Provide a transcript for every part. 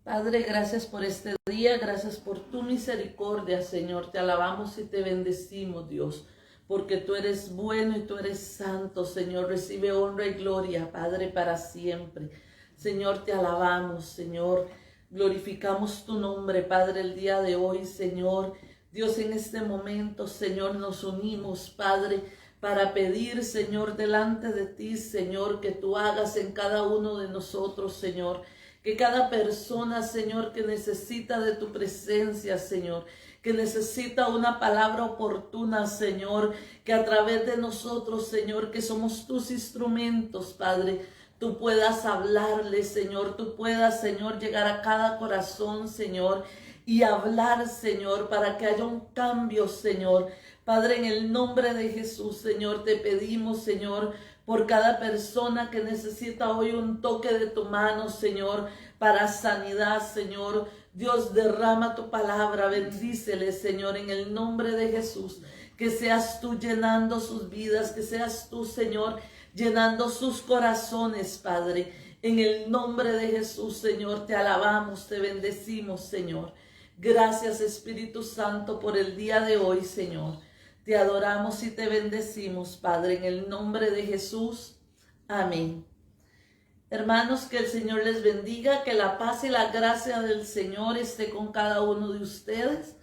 Padre, gracias por este día, gracias por tu misericordia, Señor. Te alabamos y te bendecimos, Dios, porque tú eres bueno y tú eres santo, Señor. Recibe honra y gloria, Padre, para siempre. Señor, te alabamos, Señor. Glorificamos tu nombre, Padre, el día de hoy, Señor. Dios, en este momento, Señor, nos unimos, Padre, para pedir, Señor, delante de ti, Señor, que tú hagas en cada uno de nosotros, Señor. Que cada persona, Señor, que necesita de tu presencia, Señor, que necesita una palabra oportuna, Señor, que a través de nosotros, Señor, que somos tus instrumentos, Padre, tú puedas hablarle, Señor, tú puedas, Señor, llegar a cada corazón, Señor, y hablar, Señor, para que haya un cambio, Señor. Padre, en el nombre de Jesús, Señor, te pedimos, Señor, por cada persona que necesita hoy un toque de tu mano, Señor, para sanidad, Señor. Dios, derrama tu palabra, bendícele, Señor, en el nombre de Jesús. Que seas tú llenando sus vidas, que seas tú, Señor, llenando sus corazones, Padre. En el nombre de Jesús, Señor, te alabamos, te bendecimos, Señor. Gracias, Espíritu Santo, por el día de hoy, Señor. Te adoramos y te bendecimos, Padre, en el nombre de Jesús. Amén. Hermanos, que el Señor les bendiga, que la paz y la gracia del Señor esté con cada uno de ustedes.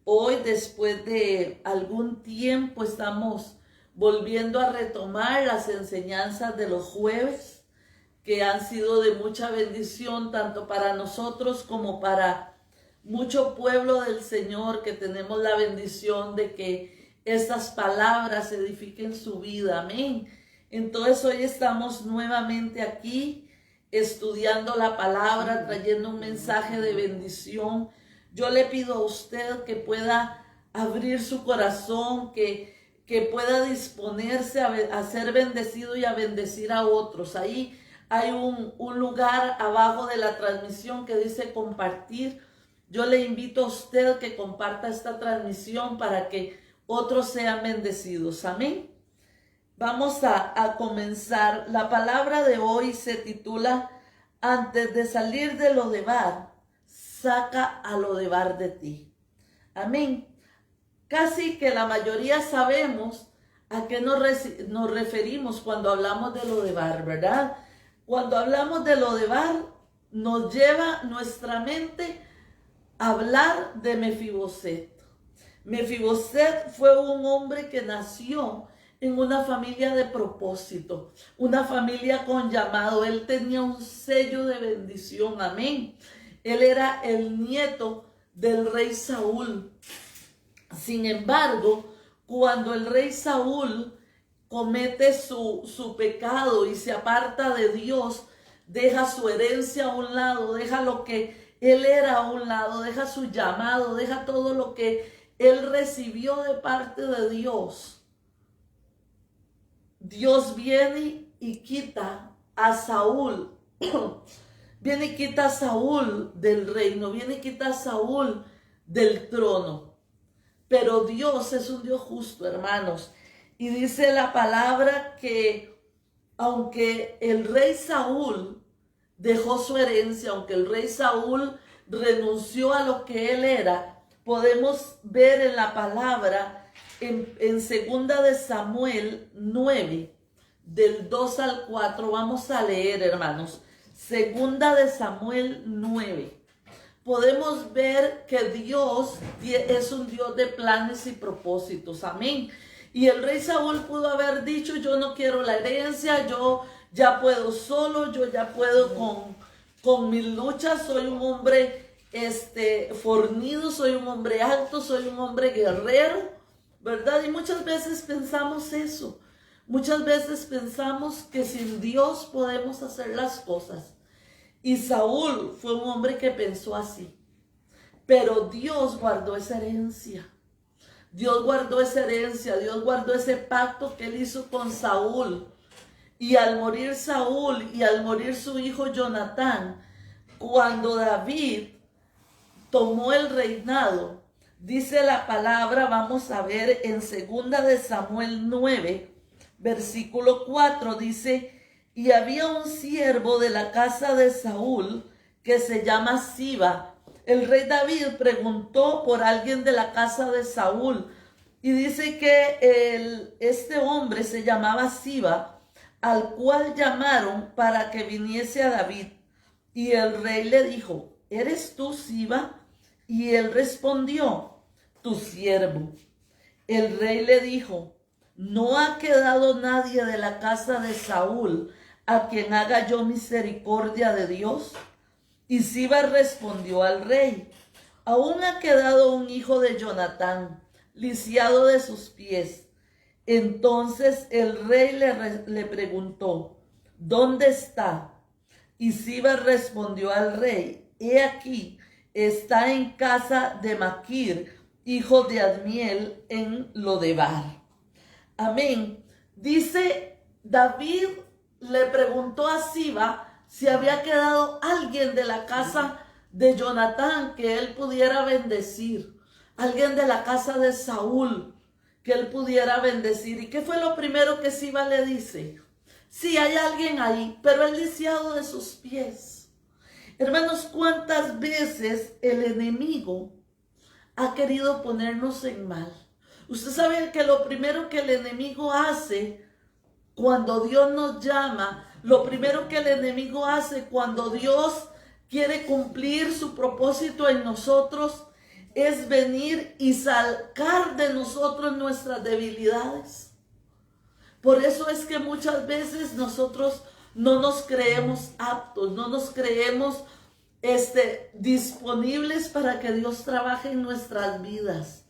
Hoy, después de algún tiempo, estamos volviendo a retomar las enseñanzas de los jueves, que han sido de mucha bendición, tanto para nosotros como para mucho pueblo del Señor, que tenemos la bendición de que estas palabras edifiquen su vida. Amén. Entonces hoy estamos nuevamente aquí estudiando la palabra, trayendo un mensaje de bendición. Yo le pido a usted que pueda abrir su corazón, que pueda disponerse a ser bendecido y a bendecir a otros. Ahí hay un lugar abajo de la transmisión que dice compartir. Yo le invito a usted que comparta esta transmisión para que otros sean bendecidos. Amén. Vamos a comenzar. La palabra de hoy se titula: antes de salir de Lodebar, saca a Lodebar de ti. Amén. Casi que la mayoría sabemos a qué nos referimos cuando hablamos de Lodebar, ¿verdad? Cuando hablamos de Lodebar, nos lleva nuestra mente a hablar de Mefiboset. Mefiboset fue un hombre que nació en una familia de propósito, una familia con llamado. Él tenía un sello de bendición, amén. Él era el nieto del rey Saúl. Sin embargo, cuando el rey Saúl comete su pecado y se aparta de Dios, deja su herencia a un lado, deja lo que él era a un lado, deja su llamado, deja todo lo que él recibió de parte de Dios. Dios viene y quita a Saúl. Viene y quita a Saúl del reino. Viene y quita a Saúl del trono. Pero Dios es un Dios justo, hermanos. Y dice la palabra que aunque el rey Saúl dejó su herencia, aunque el rey Saúl renunció a lo que él era, podemos ver en la palabra en segunda de Samuel 9, del 2 al 4, vamos a leer, hermanos. Segunda de Samuel 9. Podemos ver que Dios es un Dios de planes y propósitos, amén. Y el rey Saúl pudo haber dicho: yo no quiero la herencia, yo ya puedo solo, yo ya puedo con mis luchas, soy un hombre fornido, soy un hombre alto, soy un hombre guerrero, ¿verdad? Y muchas veces pensamos eso. Muchas veces pensamos que sin Dios podemos hacer las cosas. Y Saúl fue un hombre que pensó así. Pero Dios guardó esa herencia. Dios guardó esa herencia. Dios guardó ese pacto que él hizo con Saúl. Y al morir Saúl y al morir su hijo Jonatán, cuando David tomó el reinado, dice la palabra, vamos a ver en segunda de Samuel 9, versículo 4, dice: y había un siervo de la casa de Saúl que se llama Siba. El rey David preguntó por alguien de la casa de Saúl y dice que este hombre se llamaba Siba, al cual llamaron para que viniese a David. Y el rey le dijo: ¿eres tú, Siba? Y él respondió: tu siervo. El rey le dijo: ¿no ha quedado nadie de la casa de Saúl a quien haga yo misericordia de Dios? Y Siba respondió al rey: aún ha quedado un hijo de Jonatán, lisiado de sus pies. Entonces el rey le preguntó: ¿dónde está? Y Siba respondió al rey: he aquí, está en casa de Maquir, hijo de Admiel, en Lodebar. Amén. Dice, David le preguntó a Siba si había quedado alguien de la casa de Jonatán que él pudiera bendecir, alguien de la casa de Saúl que él pudiera bendecir. ¿Y qué fue lo primero que Siba le dice? Sí, hay alguien ahí, pero el lisiado de sus pies. Hermanos, ¿cuántas veces el enemigo ha querido ponernos en mal? Usted sabe que lo primero que el enemigo hace cuando Dios nos llama, lo primero que el enemigo hace cuando Dios quiere cumplir su propósito en nosotros, es venir y sacar de nosotros nuestras debilidades. Por eso es que muchas veces nosotros no nos creemos aptos, no nos creemos disponibles para que Dios trabaje en nuestras vidas.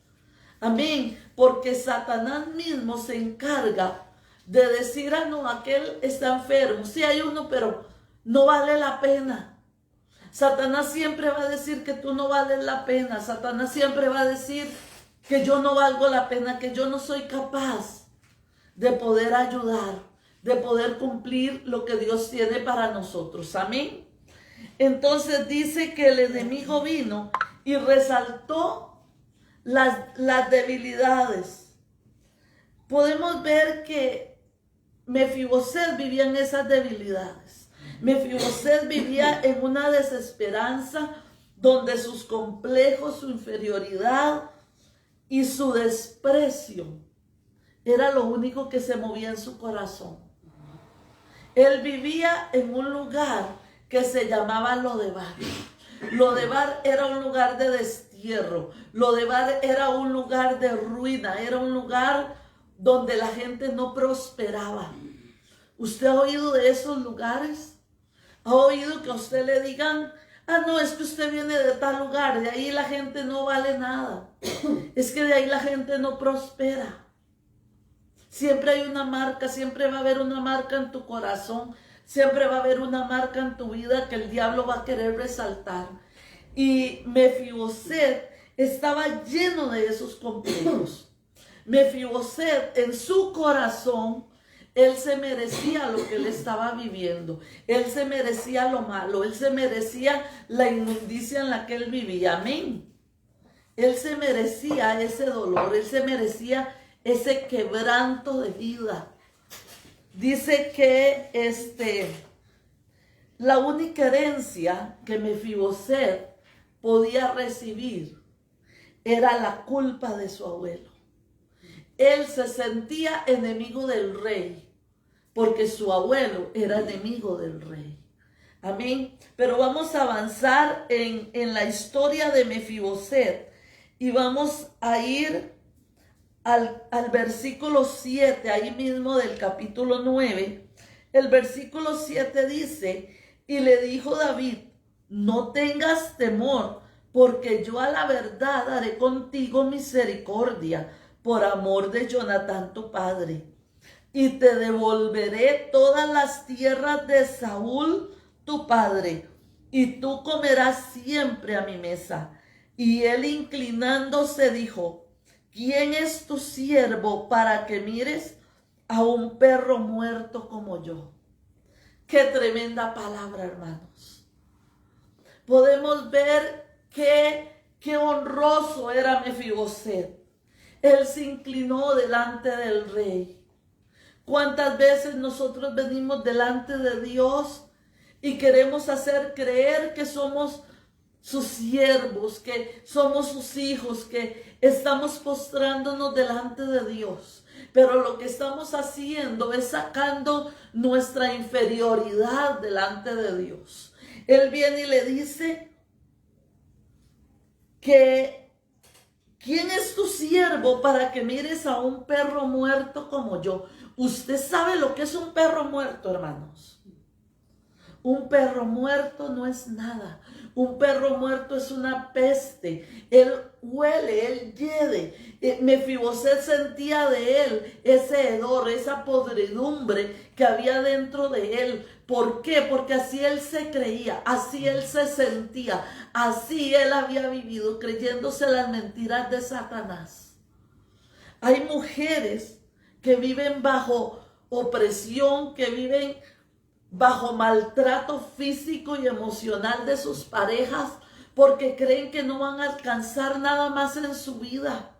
Amén. Porque Satanás mismo se encarga de decir: ah, no, aquel está enfermo. Sí hay uno, pero no vale la pena. Satanás siempre va a decir que tú no vales la pena. Satanás siempre va a decir que yo no valgo la pena, que yo no soy capaz de poder ayudar, de poder cumplir lo que Dios tiene para nosotros. Amén. Entonces dice que el enemigo vino y resaltó las debilidades. Podemos ver que Mefiboset vivía en esas debilidades. Mefiboset vivía en una desesperanza donde sus complejos, su inferioridad y su desprecio era lo único que se movía en su corazón. Él vivía en un lugar que se llamaba Lodebar. Lodebar era un lugar de destierro. Lodebar era un lugar de ruina. Era un lugar donde la gente no prosperaba. ¿Usted ha oído de esos lugares? ¿Ha oído que a usted le digan: ah, no, es que usted viene de tal lugar, de ahí la gente no vale nada? Es que de ahí la gente no prospera. Siempre hay una marca, siempre va a haber una marca en tu corazón, siempre va a haber una marca en tu vida que el diablo va a querer resaltar. Y Mefiboset estaba lleno de esos complejos. Mefiboset, en su corazón, él se merecía lo que él estaba viviendo. Él se merecía lo malo. Él se merecía la inmundicia en la que él vivía. Amén. Él se merecía ese dolor. Él se merecía ese quebranto de vida. Dice que la única herencia que Mefiboset podía recibir era la culpa de su abuelo. Él se sentía enemigo del rey porque su abuelo era enemigo del rey. Amén. Pero vamos a avanzar en la historia de Mefiboset y vamos a ir al versículo 7, ahí mismo del capítulo 9. El versículo 7 dice: y le dijo David: no tengas temor, porque yo a la verdad haré contigo misericordia por amor de Jonatán tu padre, y te devolveré todas las tierras de Saúl tu padre, y tú comerás siempre a mi mesa. Y él, inclinándose, dijo: ¿quién es tu siervo para que mires a un perro muerto como yo? Qué tremenda palabra, hermanos. Podemos ver qué honroso era Mefiboset. Él se inclinó delante del rey. ¿Cuántas veces nosotros venimos delante de Dios y queremos hacer creer que somos sus siervos, que somos sus hijos, que estamos postrándonos delante de Dios. Pero lo que estamos haciendo es sacando nuestra inferioridad delante de Dios. Él viene y le dice que ¿quién es tu siervo para que mires a un perro muerto como yo? Usted sabe lo que es un perro muerto, hermanos. Un perro muerto no es nada. Un perro muerto es una peste. Él huele, él hiede. Mefiboset sentía de él ese hedor, esa podredumbre que había dentro de él. ¿Por qué? Porque así él se creía, así él se sentía, así él había vivido, creyéndose las mentiras de Satanás. Hay mujeres que viven bajo opresión, que viven bajo maltrato físico y emocional de sus parejas, porque creen que no van a alcanzar nada más en su vida,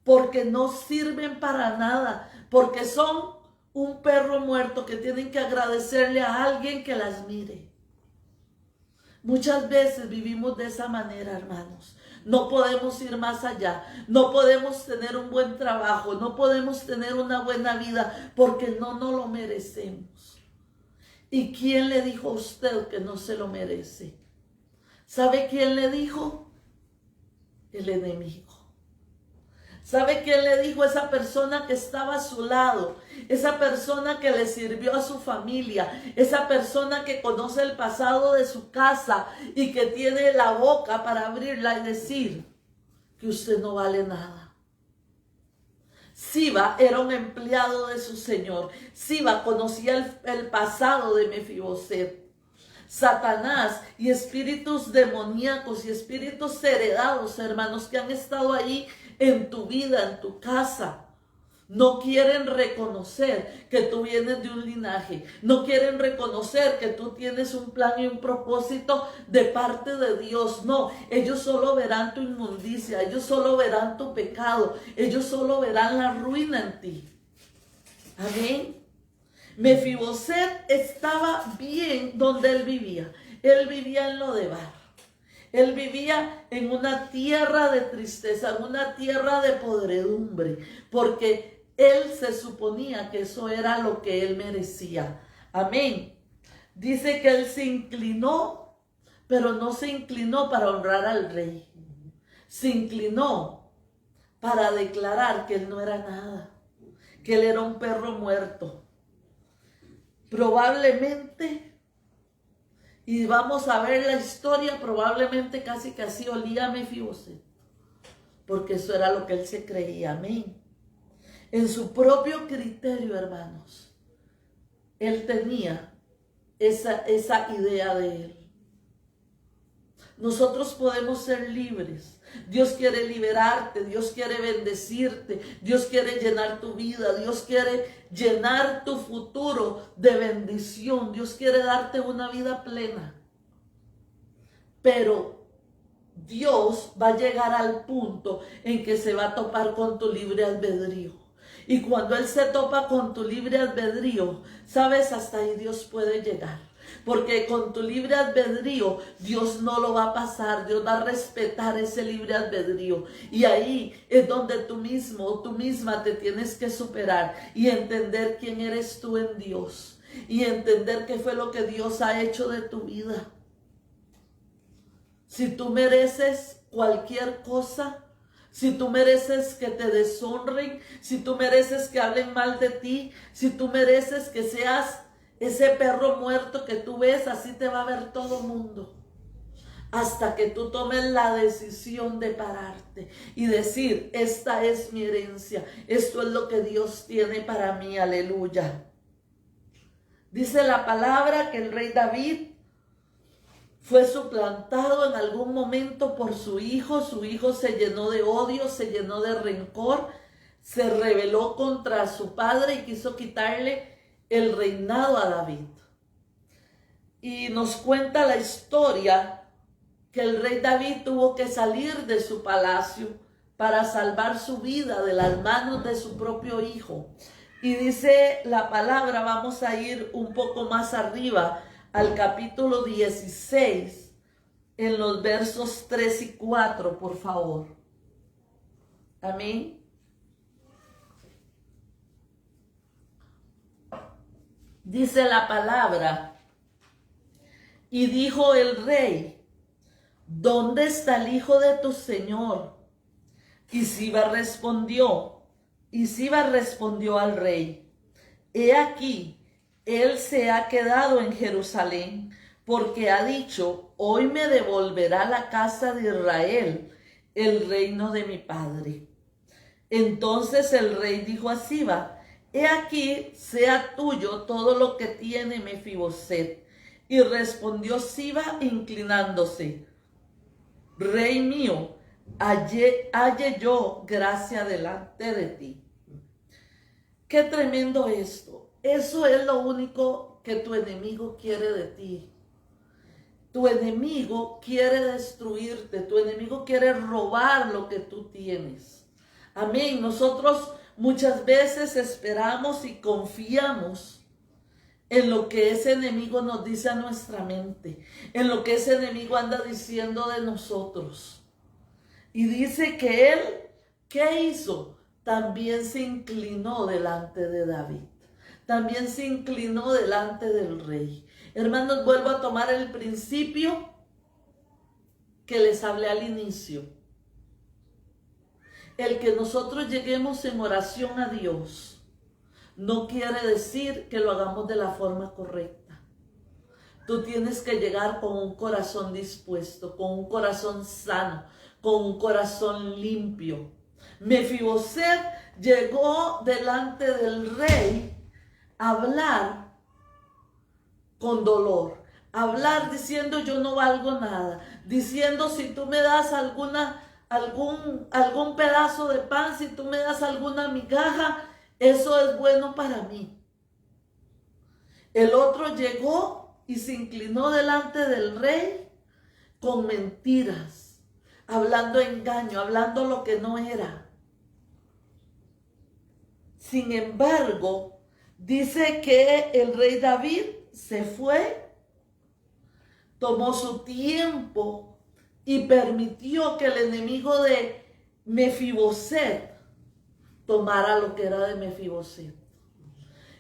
porque no sirven para nada, porque son un perro muerto que tienen que agradecerle a alguien que las mire. Muchas veces vivimos de esa manera, hermanos. No podemos ir más allá, no podemos tener un buen trabajo, no podemos tener una buena vida, porque no nos lo merecemos. ¿Y quién le dijo a usted que no se lo merece? ¿Sabe quién le dijo? El enemigo. ¿Sabe quién le dijo? Esa persona que estaba a su lado, esa persona que le sirvió a su familia, esa persona que conoce el pasado de su casa y que tiene la boca para abrirla y decir que usted no vale nada. Siba era un empleado de su señor. Siba conocía el pasado de Mefiboset. Satanás y espíritus demoníacos y espíritus heredados, hermanos, que han estado ahí en tu vida, en tu casa, no quieren reconocer que tú vienes de un linaje. No quieren reconocer que tú tienes un plan y un propósito de parte de Dios. No, ellos solo verán tu inmundicia. Ellos solo verán tu pecado. Ellos solo verán la ruina en ti. Amén. Mefiboset estaba bien donde él vivía. Él vivía en Lodebar. Él vivía en una tierra de tristeza, en una tierra de podredumbre, porque él se suponía que eso era lo que él merecía. Amén. Dice que él se inclinó, pero no se inclinó para honrar al rey. Se inclinó para declarar que él no era nada, que él era un perro muerto. Probablemente, y vamos a ver la historia, probablemente casi que así olía Mefiboset, porque eso era lo que él se creía. Amén. En su propio criterio, hermanos, él tenía esa idea de él. Nosotros podemos ser libres. Dios quiere liberarte, Dios quiere bendecirte, Dios quiere llenar tu vida, Dios quiere llenar tu futuro de bendición, Dios quiere darte una vida plena. Pero Dios va a llegar al punto en que se va a topar con tu libre albedrío. Y cuando Él se topa con tu libre albedrío, sabes, hasta ahí Dios puede llegar. Porque con tu libre albedrío, Dios no lo va a pasar. Dios va a respetar ese libre albedrío. Y ahí es donde tú mismo o tú misma te tienes que superar y entender quién eres tú en Dios. Y entender qué fue lo que Dios ha hecho de tu vida. Si tú mereces cualquier cosa, si tú mereces que te deshonren, si tú mereces que hablen mal de ti, si tú mereces que seas ese perro muerto que tú ves, así te va a ver todo el mundo. Hasta que tú tomes la decisión de pararte y decir, esta es mi herencia, esto es lo que Dios tiene para mí, aleluya. Dice la palabra que el rey David fue suplantado en algún momento por su hijo se llenó de odio, se llenó de rencor, se rebeló contra su padre y quiso quitarle el reinado a David. Y nos cuenta la historia que el rey David tuvo que salir de su palacio para salvar su vida de las manos de su propio hijo. Y dice la palabra, vamos a ir un poco más arriba, al capítulo 16, en los versos 3 y 4, por favor. Amén. Dice la palabra: y dijo el rey: ¿dónde está el hijo de tu señor? Y Siba respondió al rey: he aquí, él se ha quedado en Jerusalén, porque ha dicho: hoy me devolverá la casa de Israel el reino de mi padre. Entonces el rey dijo a Siba: he aquí, sea tuyo todo lo que tiene Mefiboset. Y respondió Siba inclinándose: rey mío, halle yo gracia delante de ti. Qué tremendo esto. Eso es lo único que tu enemigo quiere de ti. Tu enemigo quiere destruirte. Tu enemigo quiere robar lo que tú tienes. Amén. Nosotros muchas veces esperamos y confiamos en lo que ese enemigo nos dice a nuestra mente, en lo que ese enemigo anda diciendo de nosotros. Y dice que él, ¿qué hizo? También se inclinó delante de David. También se inclinó delante del rey. Hermanos, vuelvo a tomar el principio que les hablé al inicio. El que nosotros lleguemos en oración a Dios no quiere decir que lo hagamos de la forma correcta. Tú tienes que llegar con un corazón dispuesto, con un corazón sano, con un corazón limpio. Mefiboset llegó delante del rey a hablar con dolor, a hablar diciendo: yo no valgo nada, diciendo: si tú me das algún pedazo de pan, si tú me das alguna migaja, eso es bueno para mí. El otro llegó y se inclinó delante del rey con mentiras, hablando engaño, hablando lo que no era. Sin embargo, dice que el rey David se fue, tomó su tiempo y permitió que el enemigo de Mefiboset tomara lo que era de Mefiboset.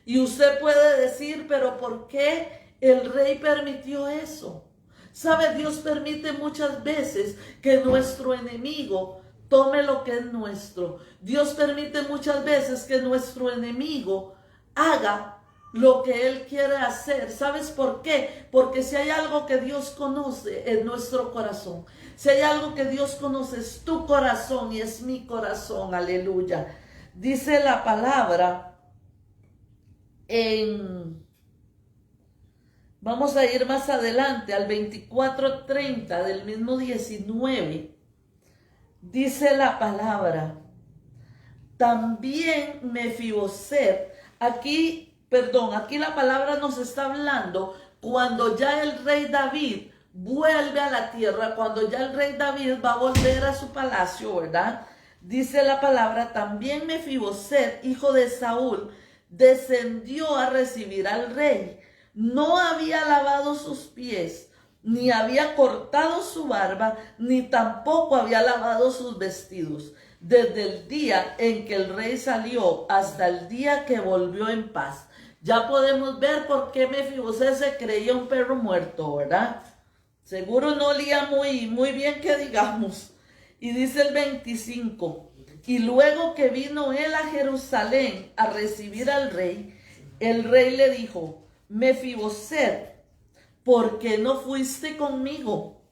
Y usted puede decir: pero ¿por qué el rey permitió eso? ¿Sabe? Dios permite muchas veces que nuestro enemigo tome lo que es nuestro. Dios permite muchas veces que nuestro enemigo haga lo que él quiere hacer. ¿Sabes por qué? Porque si hay algo que Dios conoce, es nuestro corazón. Si hay algo que Dios conoce, es tu corazón y es mi corazón. Aleluya. Dice la palabra vamos a ir más adelante al 24:30 del mismo 19. Dice la palabra: también Mefiboset, aquí la palabra nos está hablando cuando ya el rey David vuelve a la tierra, cuando ya el rey David va a volver a su palacio, ¿verdad? Dice la palabra: también Mefiboset, hijo de Saúl, descendió a recibir al rey. No había lavado sus pies, ni había cortado su barba, ni tampoco había lavado sus vestidos, desde el día en que el rey salió hasta el día que volvió en paz. Ya podemos ver por qué Mefiboset se creía un perro muerto, ¿verdad? Seguro no olía muy bien que digamos. Y dice el 25: y luego que vino él a Jerusalén a recibir al rey, el rey le dijo: Mefiboset, ¿por qué no fuiste conmigo?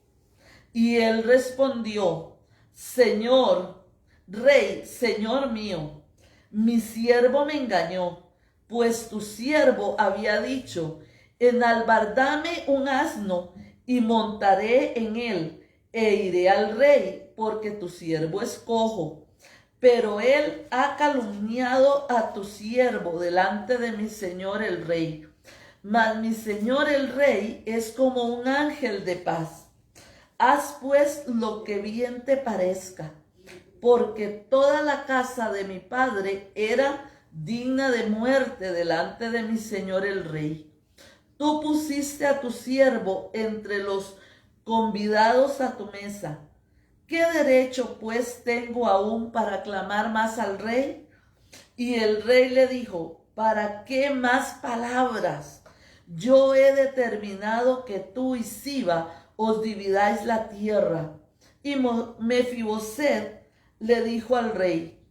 Y él respondió: Señor rey, señor mío, mi siervo me engañó, pues tu siervo había dicho: enalbardame un asno y montaré en él, e iré al rey, porque tu siervo es cojo. Pero él ha calumniado a tu siervo delante de mi señor el rey. Mas mi señor el rey es como un ángel de paz. Haz pues lo que bien te parezca, porque toda la casa de mi padre era digna de muerte delante de mi señor el rey. Tú pusiste a tu siervo entre los convidados a tu mesa. ¿Qué derecho pues tengo aún para clamar más al rey? Y el rey le dijo, ¿para qué más palabras? Yo he determinado que tú y Siba os dividáis la tierra. Y Mefiboset le dijo al rey,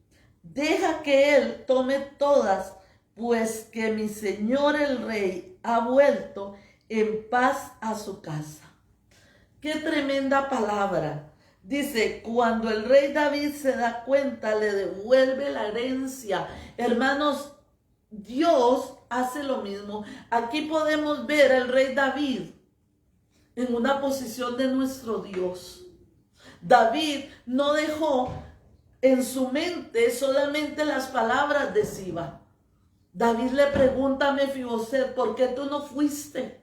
deja que él tome todas, pues que mi señor el rey ha vuelto en paz a su casa. Qué tremenda palabra. Dice, cuando el rey David se da cuenta, le devuelve la herencia. Hermanos, Dios hace lo mismo. Aquí podemos ver al rey David en una posición de nuestro Dios. David no dejó en su mente solamente las palabras de Siba. David le pregunta a Mefiboset, ¿por qué tú no fuiste?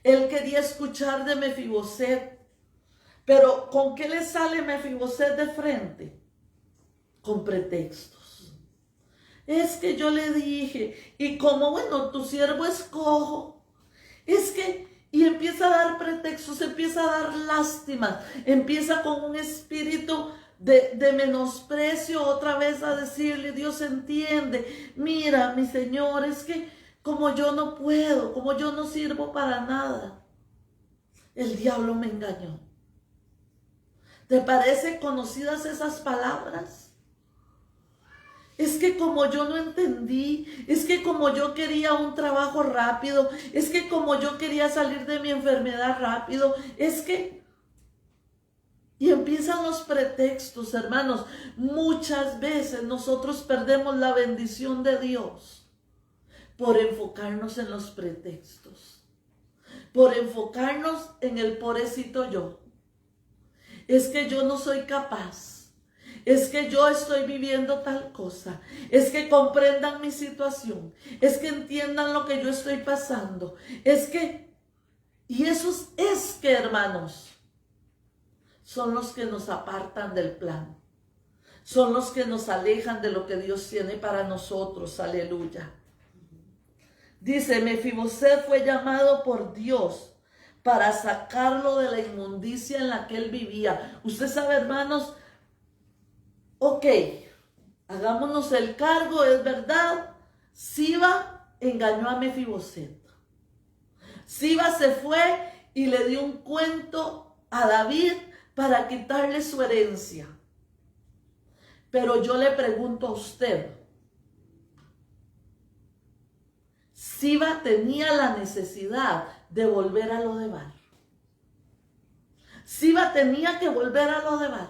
Él quería escuchar de Mefiboset. Pero ¿con qué le sale Mefiboset de frente? Con pretextos. Es que yo le dije, y como bueno, tu siervo es cojo, es que, y empieza a dar pretextos, empieza a dar lástimas, empieza con un espíritu de menosprecio otra vez a decirle, Dios entiende, mira mi Señor, es que como yo no puedo, como yo no sirvo para nada, el diablo me engañó. ¿Te parecen conocidas esas palabras? Es que como yo no entendí, es que como yo quería un trabajo rápido, es que como yo quería salir de mi enfermedad rápido, es que... Y empiezan los pretextos, hermanos. Muchas veces nosotros perdemos la bendición de Dios por enfocarnos en los pretextos, por enfocarnos en el pobrecito yo. Es que yo no soy capaz, es que yo estoy viviendo tal cosa, es que comprendan mi situación, es que entiendan lo que yo estoy pasando, es que, y esos es que, hermanos, son los que nos apartan del plan, son los que nos alejan de lo que Dios tiene para nosotros, aleluya. Dice, Mefiboset fue llamado por Dios para sacarlo de la inmundicia en la que él vivía. Usted sabe, hermanos, ok, hagámonos el cargo, es verdad, Siba engañó a Mefiboset. Siba se fue y le dio un cuento a David para quitarle su herencia. Pero yo le pregunto a usted, Siba tenía la necesidad de volver a Lodebar. Siba tenía que volver a Lodebar.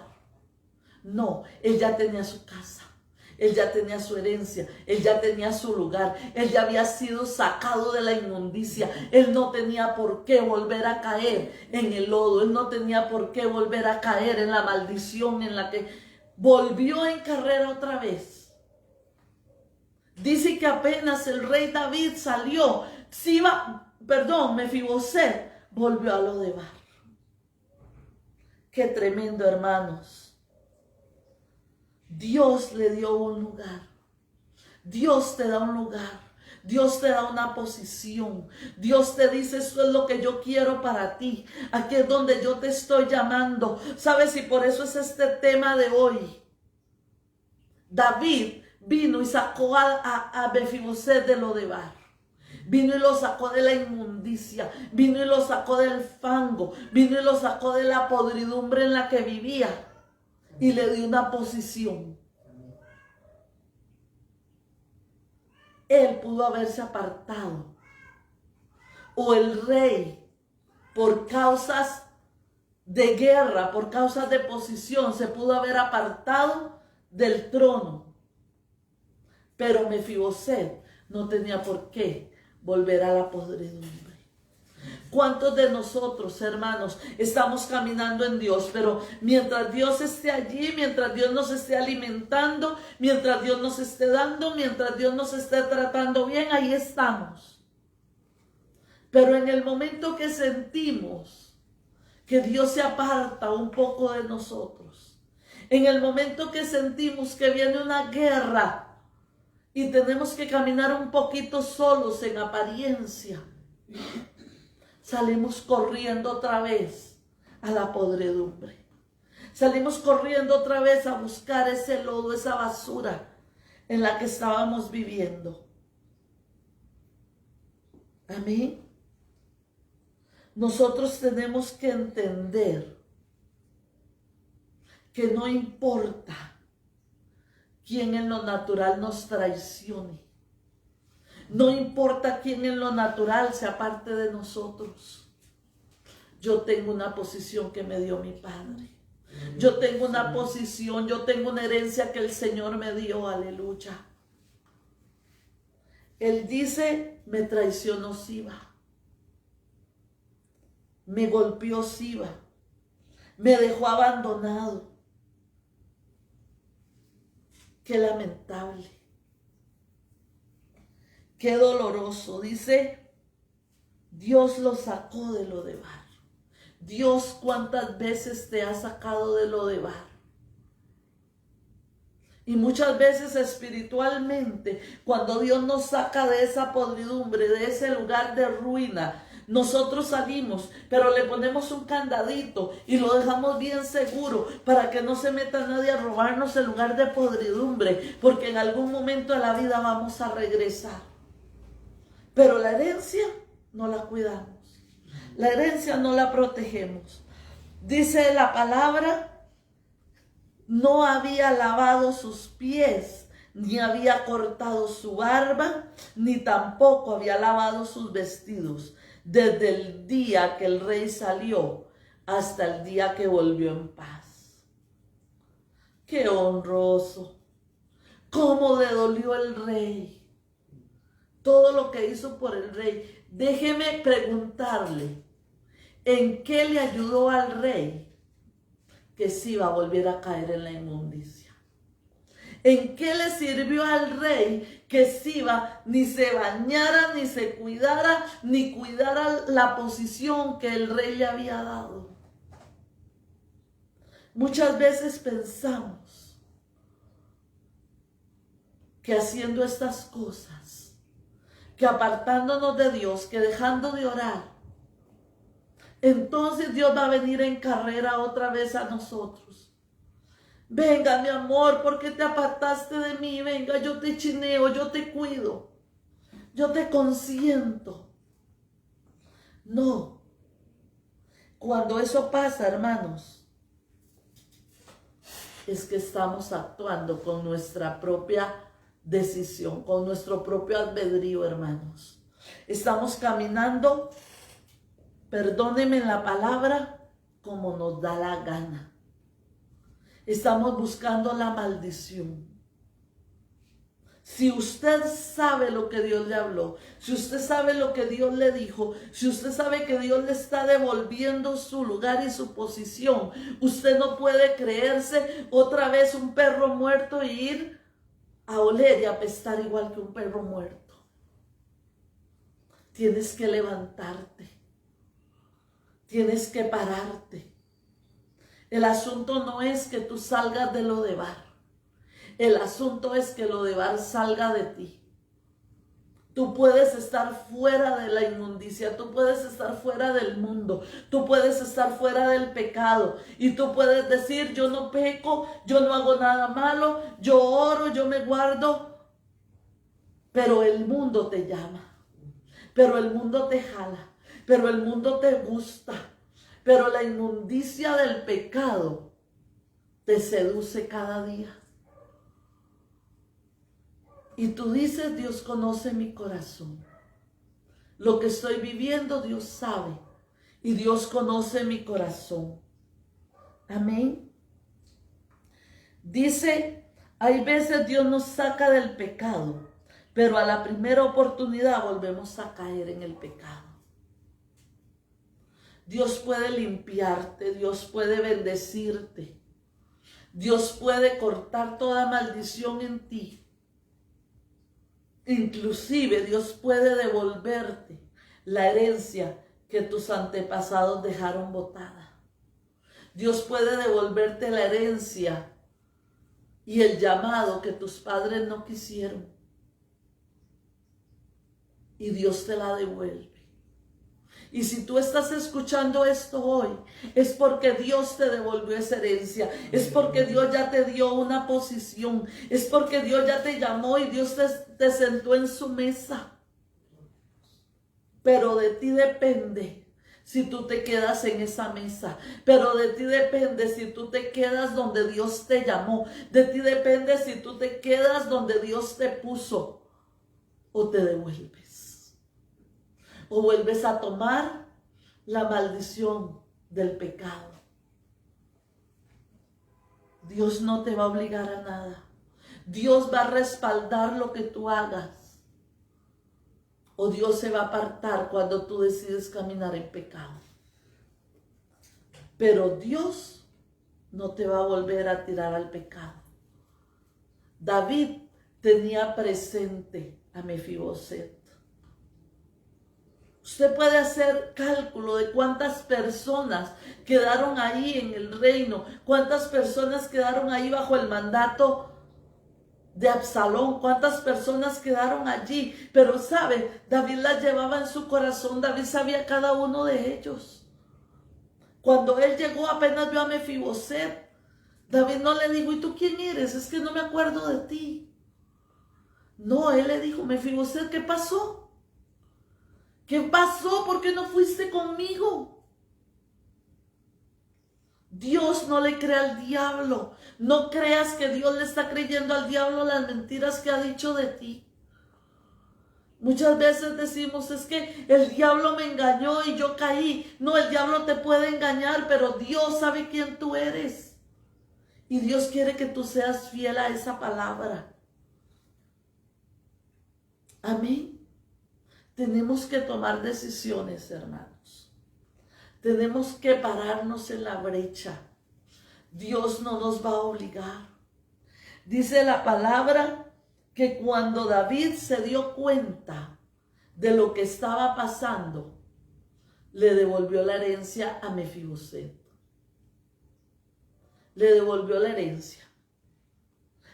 No, él ya tenía su casa, él ya tenía su herencia, él ya tenía su lugar, él ya había sido sacado de la inmundicia, él no tenía por qué volver a caer en el lodo, él no tenía por qué volver a caer en la maldición en la que volvió en carrera otra vez. Dice que apenas el rey David salió, Mefiboset volvió a Lodebar. Qué tremendo, hermanos. Dios le dio un lugar. Dios te da un lugar. Dios te da una posición. Dios te dice, esto es lo que yo quiero para ti. Aquí es donde yo te estoy llamando. ¿Sabes? Y por eso es este tema de hoy. David vino y sacó a Mefiboset de Lodebar. Vino y lo sacó de la inmundicia. Vino y lo sacó del fango. Vino y lo sacó de la podridumbre en la que vivía. Y le dio una posición. Él pudo haberse apartado. O el rey, por causas de guerra, por causas de posición, se pudo haber apartado del trono. Pero Mefiboset no tenía por qué volver a la podredumbre. ¿Cuántos de nosotros, hermanos, estamos caminando en Dios? Pero mientras Dios esté allí, mientras Dios nos esté alimentando, mientras Dios nos esté dando, mientras Dios nos esté tratando bien, ahí estamos. Pero en el momento que sentimos que Dios se aparta un poco de nosotros, en el momento que sentimos que viene una guerra y tenemos que caminar un poquito solos en apariencia, salimos corriendo otra vez a la podredumbre. Salimos corriendo otra vez a buscar ese lodo, esa basura en la que estábamos viviendo. Amén. Nosotros tenemos que entender que no importa quién en lo natural nos traicione. No importa quién en lo natural se aparte de nosotros. Yo tengo una posición que me dio mi Padre. Yo tengo una posición, yo tengo una herencia que el Señor me dio. Aleluya. Él dice, me traicionó Siba. Me golpeó Siba. Me dejó abandonado. Qué lamentable. Qué doloroso. Dice, Dios lo sacó de Lodebar. Dios, ¿cuántas veces te ha sacado de Lodebar? Y muchas veces espiritualmente, cuando Dios nos saca de esa podridumbre, de ese lugar de ruina, nosotros salimos, pero le ponemos un candadito y lo dejamos bien seguro para que no se meta nadie a robarnos el lugar de podridumbre, porque en algún momento de la vida vamos a regresar. Pero la herencia no la cuidamos. La herencia no la protegemos. Dice la palabra, no había lavado sus pies, ni había cortado su barba, ni tampoco había lavado sus vestidos, desde el día que el rey salió hasta el día que volvió en paz. ¡Qué honroso! ¿Cómo le dolió el rey? Todo lo que hizo por el rey. Déjeme preguntarle, ¿en qué le ayudó al rey que Siba volviera a caer en la inmundicia? ¿En qué le sirvió al rey que Siba ni se bañara, ni se cuidara, ni cuidara la posición que el rey le había dado? Muchas veces pensamos que haciendo estas cosas, que apartándonos de Dios, que dejando de orar, entonces Dios va a venir en carrera otra vez a nosotros. Venga, mi amor, ¿por qué te apartaste de mí? Venga, yo te chineo, yo te cuido, yo te consiento. No. Cuando eso pasa, hermanos, es que estamos actuando con nuestra propia decisión, con nuestro propio albedrío, hermanos. Estamos caminando, perdónenme la palabra, como nos da la gana. Estamos buscando la maldición. Si usted sabe lo que Dios le habló, si usted sabe lo que Dios le dijo, si usted sabe que Dios le está devolviendo su lugar y su posición, usted no puede creerse otra vez un perro muerto e ir a oler y apestar igual que un perro muerto. Tienes que levantarte. Tienes que pararte. El asunto no es que tú salgas de Lodebar. El asunto es que Lodebar salga de ti. Tú puedes estar fuera de la inmundicia, tú puedes estar fuera del mundo, tú puedes estar fuera del pecado y tú puedes decir, yo no peco, yo no hago nada malo, yo oro, yo me guardo, pero el mundo te llama, pero el mundo te jala, pero el mundo te gusta. Pero la inmundicia del pecado te seduce cada día. Y tú dices, Dios conoce mi corazón. Lo que estoy viviendo, Dios sabe. Y Dios conoce mi corazón. Amén. Dice, hay veces Dios nos saca del pecado, pero a la primera oportunidad volvemos a caer en el pecado. Dios puede limpiarte, Dios puede bendecirte, Dios puede cortar toda maldición en ti. Inclusive Dios puede devolverte la herencia que tus antepasados dejaron botada. Dios puede devolverte la herencia y el llamado que tus padres no quisieron. Y Dios te la devuelve. Y si tú estás escuchando esto hoy, es porque Dios te devolvió esa herencia, es porque Dios ya te dio una posición, es porque Dios ya te llamó y Dios te sentó en su mesa. Pero de ti depende si tú te quedas en esa mesa. Pero de ti depende si tú te quedas donde Dios te llamó. De ti depende si tú te quedas donde Dios te puso. O te devuelves. O vuelves a tomar la maldición del pecado. Dios no te va a obligar a nada. Dios va a respaldar lo que tú hagas. O Dios se va a apartar cuando tú decides caminar en pecado. Pero Dios no te va a volver a tirar al pecado. David tenía presente a Mefiboset. Usted puede hacer cálculo de cuántas personas quedaron ahí en el reino, cuántas personas quedaron ahí bajo el mandato de Absalón, cuántas personas quedaron allí, pero sabe, David las llevaba en su corazón, David sabía cada uno de ellos. Cuando él llegó apenas vio a Mefiboset, David no le dijo, ¿y tú quién eres? Es que no me acuerdo de ti. No, él le dijo, Mefiboset, ¿qué pasó? ¿Qué pasó? ¿Por qué no fuiste conmigo? Dios no le cree al diablo. No creas que Dios le está creyendo al diablo las mentiras que ha dicho de ti. Muchas veces decimos, es que el diablo me engañó y yo caí. No, el diablo te puede engañar, pero Dios sabe quién tú eres. Y Dios quiere que tú seas fiel a esa palabra. Amén. Tenemos que tomar decisiones, hermanos. Tenemos que pararnos en la brecha. Dios no nos va a obligar. Dice la palabra que cuando David se dio cuenta de lo que estaba pasando, le devolvió la herencia a Mefiboset. Le devolvió la herencia.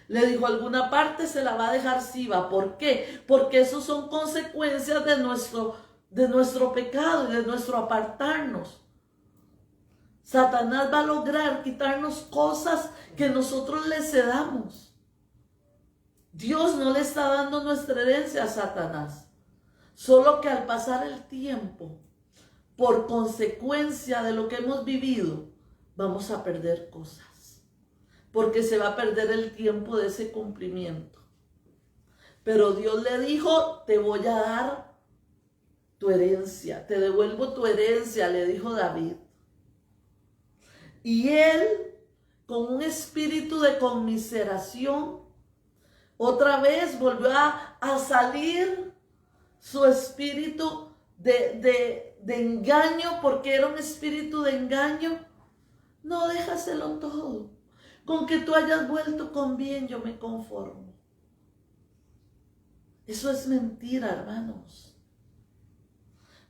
Le dijo, alguna parte se la va a dejar Siba. ¿Por qué? Porque eso son consecuencias de nuestro pecado y de nuestro apartarnos. Satanás va a lograr quitarnos cosas que nosotros le cedamos. Dios no le está dando nuestra herencia a Satanás. Solo que al pasar el tiempo, por consecuencia de lo que hemos vivido, vamos a perder cosas. Porque se va a perder el tiempo de ese cumplimiento. Pero Dios le dijo, te voy a dar tu herencia. Te devuelvo tu herencia, le dijo David. Y él, con un espíritu de conmiseración, otra vez volvió a salir su espíritu de engaño, porque era un espíritu de engaño. No, déjaselo todo. Con que tú hayas vuelto con bien, yo me conformo. Eso es mentira, hermanos.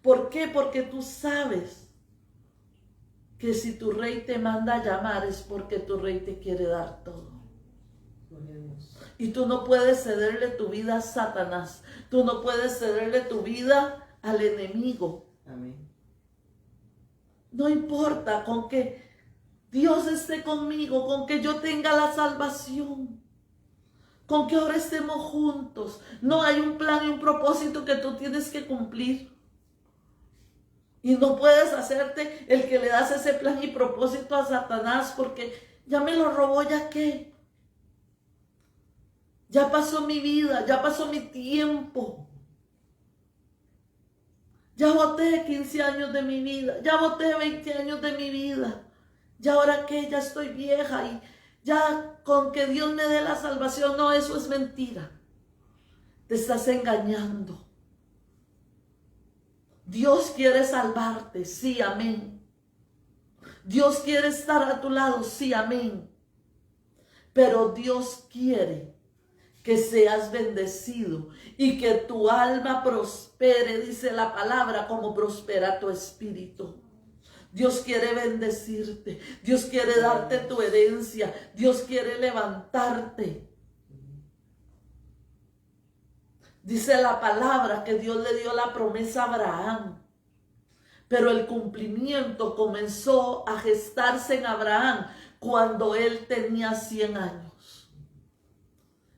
¿Por qué? Porque tú sabes que si tu rey te manda a llamar es porque tu rey te quiere dar todo. Y tú no puedes cederle tu vida a Satanás. Tú no puedes cederle tu vida al enemigo. Amén. No importa, con que Dios esté conmigo, con que yo tenga la salvación, con que ahora estemos juntos. No, hay un plan y un propósito que tú tienes que cumplir. Y no puedes hacerte el que le das ese plan y propósito a Satanás porque ya me lo robó, ¿ya qué? Ya pasó mi vida, ya pasó mi tiempo. Ya boté 15 años de mi vida, ya boté 20 años de mi vida. ¿Y ahora qué? Ya estoy vieja y ya con que Dios me dé la salvación. No, eso es mentira. Te estás engañando. Dios quiere salvarte, sí, amén. Dios quiere estar a tu lado, sí, amén. Pero Dios quiere que seas bendecido y que tu alma prospere, dice la palabra, como prospera tu espíritu. Dios quiere bendecirte, Dios quiere darte tu herencia, Dios quiere levantarte. Dice la palabra que Dios le dio la promesa a Abraham. Pero el cumplimiento comenzó a gestarse en Abraham cuando él tenía 100 años.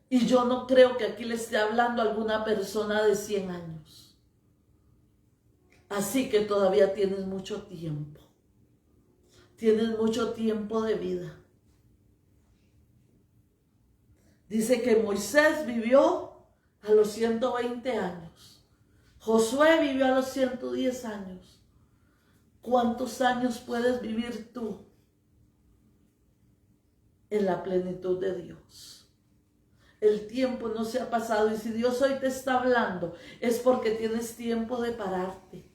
Y yo no creo que aquí le esté hablando a alguna persona de 100 años. Así que todavía tienes mucho tiempo. Tienes mucho tiempo de vida. Dice que Moisés vivió a los 120 años. Josué vivió a los 110 años. ¿Cuántos años puedes vivir tú en la plenitud de Dios? El tiempo no se ha pasado, y si Dios hoy te está hablando, es porque tienes tiempo de pararte.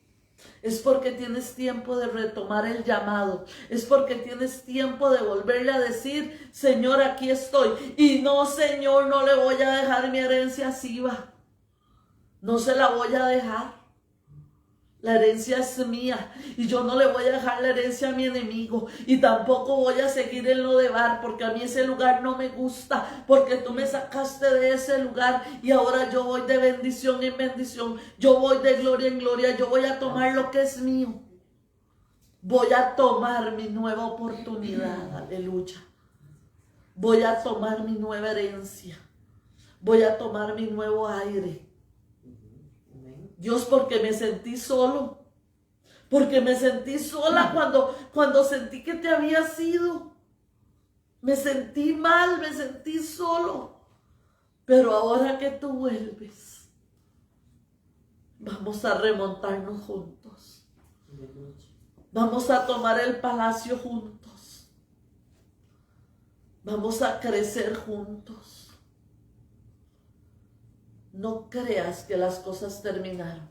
Es porque tienes tiempo de retomar el llamado. Es porque tienes tiempo de volverle a decir: Señor, aquí estoy. Y no, Señor, no le voy a dejar mi herencia a Siba. No se la voy a dejar. La herencia es mía y yo no le voy a dejar la herencia a mi enemigo, y tampoco voy a seguir en lo de Bar, porque a mí ese lugar no me gusta, porque tú me sacaste de ese lugar y ahora yo voy de bendición en bendición, yo voy de gloria en gloria, yo voy a tomar lo que es mío, voy a tomar mi nueva oportunidad, aleluya, voy a tomar mi nueva herencia, voy a tomar mi nuevo aire. Dios, porque me sentí solo, porque me sentí sola cuando sentí que te habías ido. Me sentí mal, me sentí solo. Pero ahora que tú vuelves, vamos a remontarnos juntos. Vamos a tomar el palacio juntos. Vamos a crecer juntos. No creas que las cosas terminaron.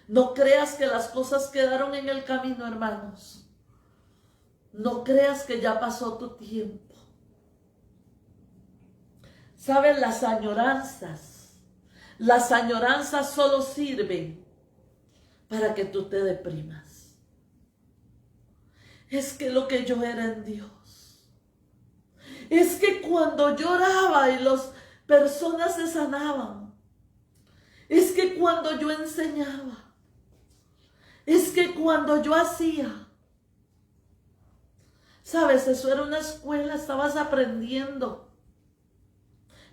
No creas que las cosas quedaron en el camino, hermanos. No creas que ya pasó tu tiempo. ¿Saben? Las añoranzas solo sirven para que tú te deprimas. Es que lo que yo era en Dios. Es que cuando lloraba y las personas se sanaban. Es que cuando yo enseñaba. Es que cuando yo hacía. Sabes, eso era una escuela, estabas aprendiendo.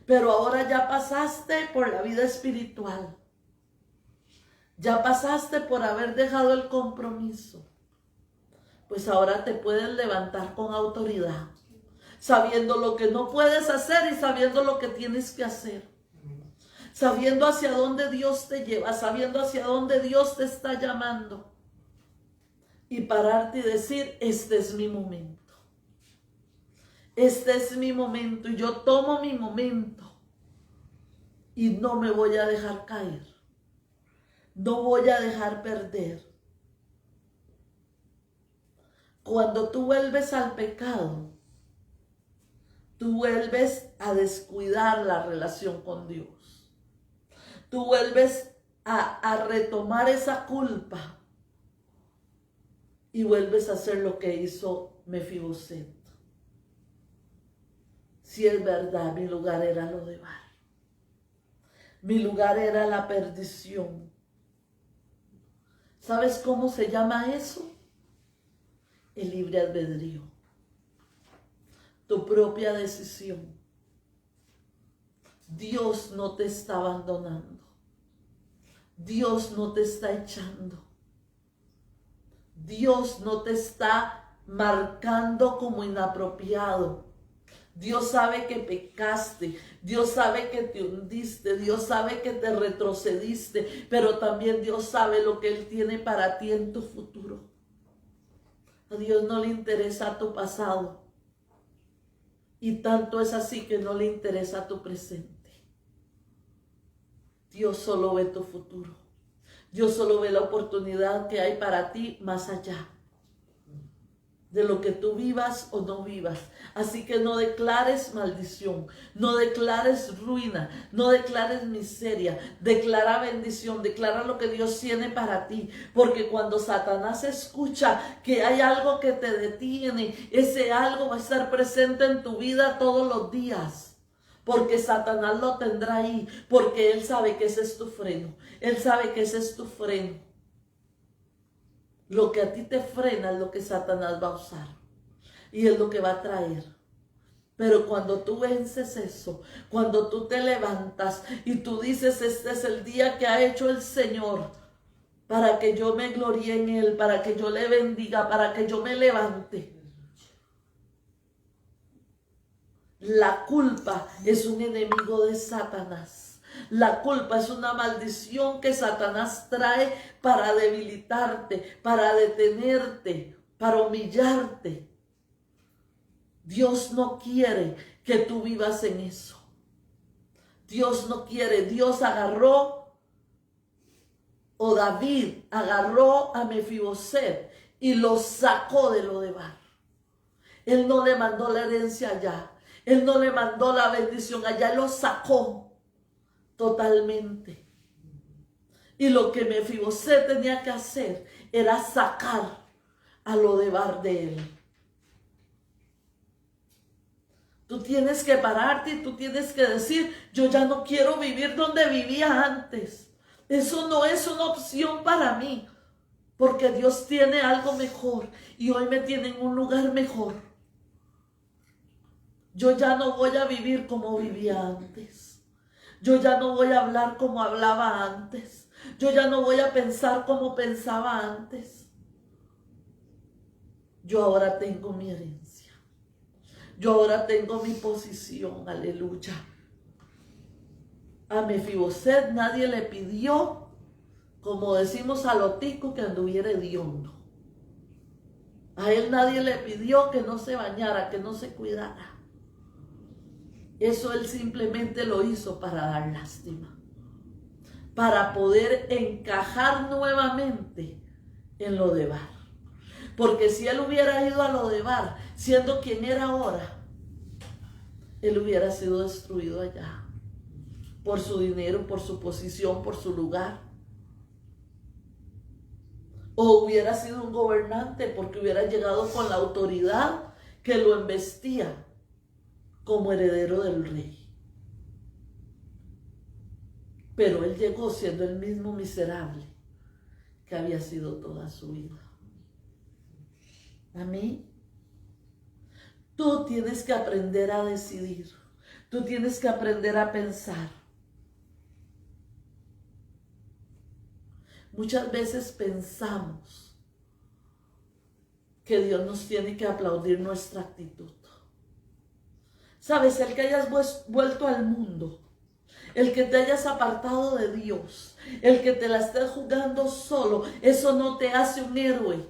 Pero ahora ya pasaste por la vida espiritual. Ya pasaste por haber dejado el compromiso. Pues ahora te puedes levantar con autoridad, sabiendo lo que no puedes hacer y sabiendo lo que tienes que hacer. Sabiendo hacia dónde Dios te lleva, sabiendo hacia dónde Dios te está llamando. Y pararte y decir: este es mi momento. Este es mi momento y yo tomo mi momento. Y no me voy a dejar caer. No voy a dejar perder. Cuando tú vuelves al pecado, tú vuelves a descuidar la relación con Dios. Tú vuelves a retomar esa culpa y vuelves a hacer lo que hizo Mefiboset. Si es verdad, mi lugar era lo de Bar. Mi lugar era la perdición. ¿Sabes cómo se llama eso? El libre albedrío. Tu propia decisión. Dios no te está abandonando. Dios no te está echando. Dios no te está marcando como inapropiado. Dios sabe que pecaste, Dios sabe que te hundiste, Dios sabe que te retrocediste, pero también Dios sabe lo que Él tiene para ti en tu futuro. A Dios no le interesa tu pasado, y tanto es así que no le interesa tu presente. Dios solo ve tu futuro. Dios solo ve la oportunidad que hay para ti más allá de lo que tú vivas o no vivas. Así que no declares maldición, no declares ruina, no declares miseria, declara bendición, declara lo que Dios tiene para ti, porque cuando Satanás escucha que hay algo que te detiene, ese algo va a estar presente en tu vida todos los días, porque Satanás lo tendrá ahí, porque él sabe que ese es tu freno, él sabe que ese es tu freno. Lo que a ti te frena es lo que Satanás va a usar y es lo que va a traer. Pero cuando tú vences eso, cuando tú te levantas y tú dices, este es el día que ha hecho el Señor para que yo me gloríe en Él, para que yo le bendiga, para que yo me levante. La culpa es un enemigo de Satanás. La culpa es una maldición que Satanás trae para debilitarte, para detenerte, para humillarte. Dios no quiere que tú vivas en eso. Dios no quiere. Dios agarró, o David agarró a Mefiboset y lo sacó de Lodebar. Él no le mandó la herencia allá. Él no le mandó la bendición allá. Él lo sacó totalmente. Y lo que Mefiboset tenía que hacer era sacar a Lodebar de él. Tú tienes que pararte y tú tienes que decir, yo ya no quiero vivir donde vivía antes. Eso no es una opción para mí, porque Dios tiene algo mejor y hoy me tiene en un lugar mejor. Yo ya no voy a vivir como vivía antes. Yo ya no voy a hablar como hablaba antes. Yo ya no voy a pensar como pensaba antes. Yo ahora tengo mi herencia. Yo ahora tengo mi posición, aleluya. A Mefiboset nadie le pidió, como decimos a lo tico, que anduviera hediondo. A él nadie le pidió que no se bañara, que no se cuidara. Eso él simplemente lo hizo para dar lástima, para poder encajar nuevamente en Lodebar. Porque si él hubiera ido a Lodebar, siendo quien era ahora, él hubiera sido destruido allá. Por su dinero, por su posición, por su lugar. O hubiera sido un gobernante porque hubiera llegado con la autoridad que lo embestía como heredero del rey. Pero él llegó siendo el mismo miserable que había sido toda su vida. Amén. Tú tienes que aprender a decidir. Tú tienes que aprender a pensar. Muchas veces pensamos que Dios nos tiene que aplaudir nuestra actitud. Sabes, el que hayas vuelto al mundo, el que te hayas apartado de Dios, el que te la estés jugando solo, eso no te hace un héroe.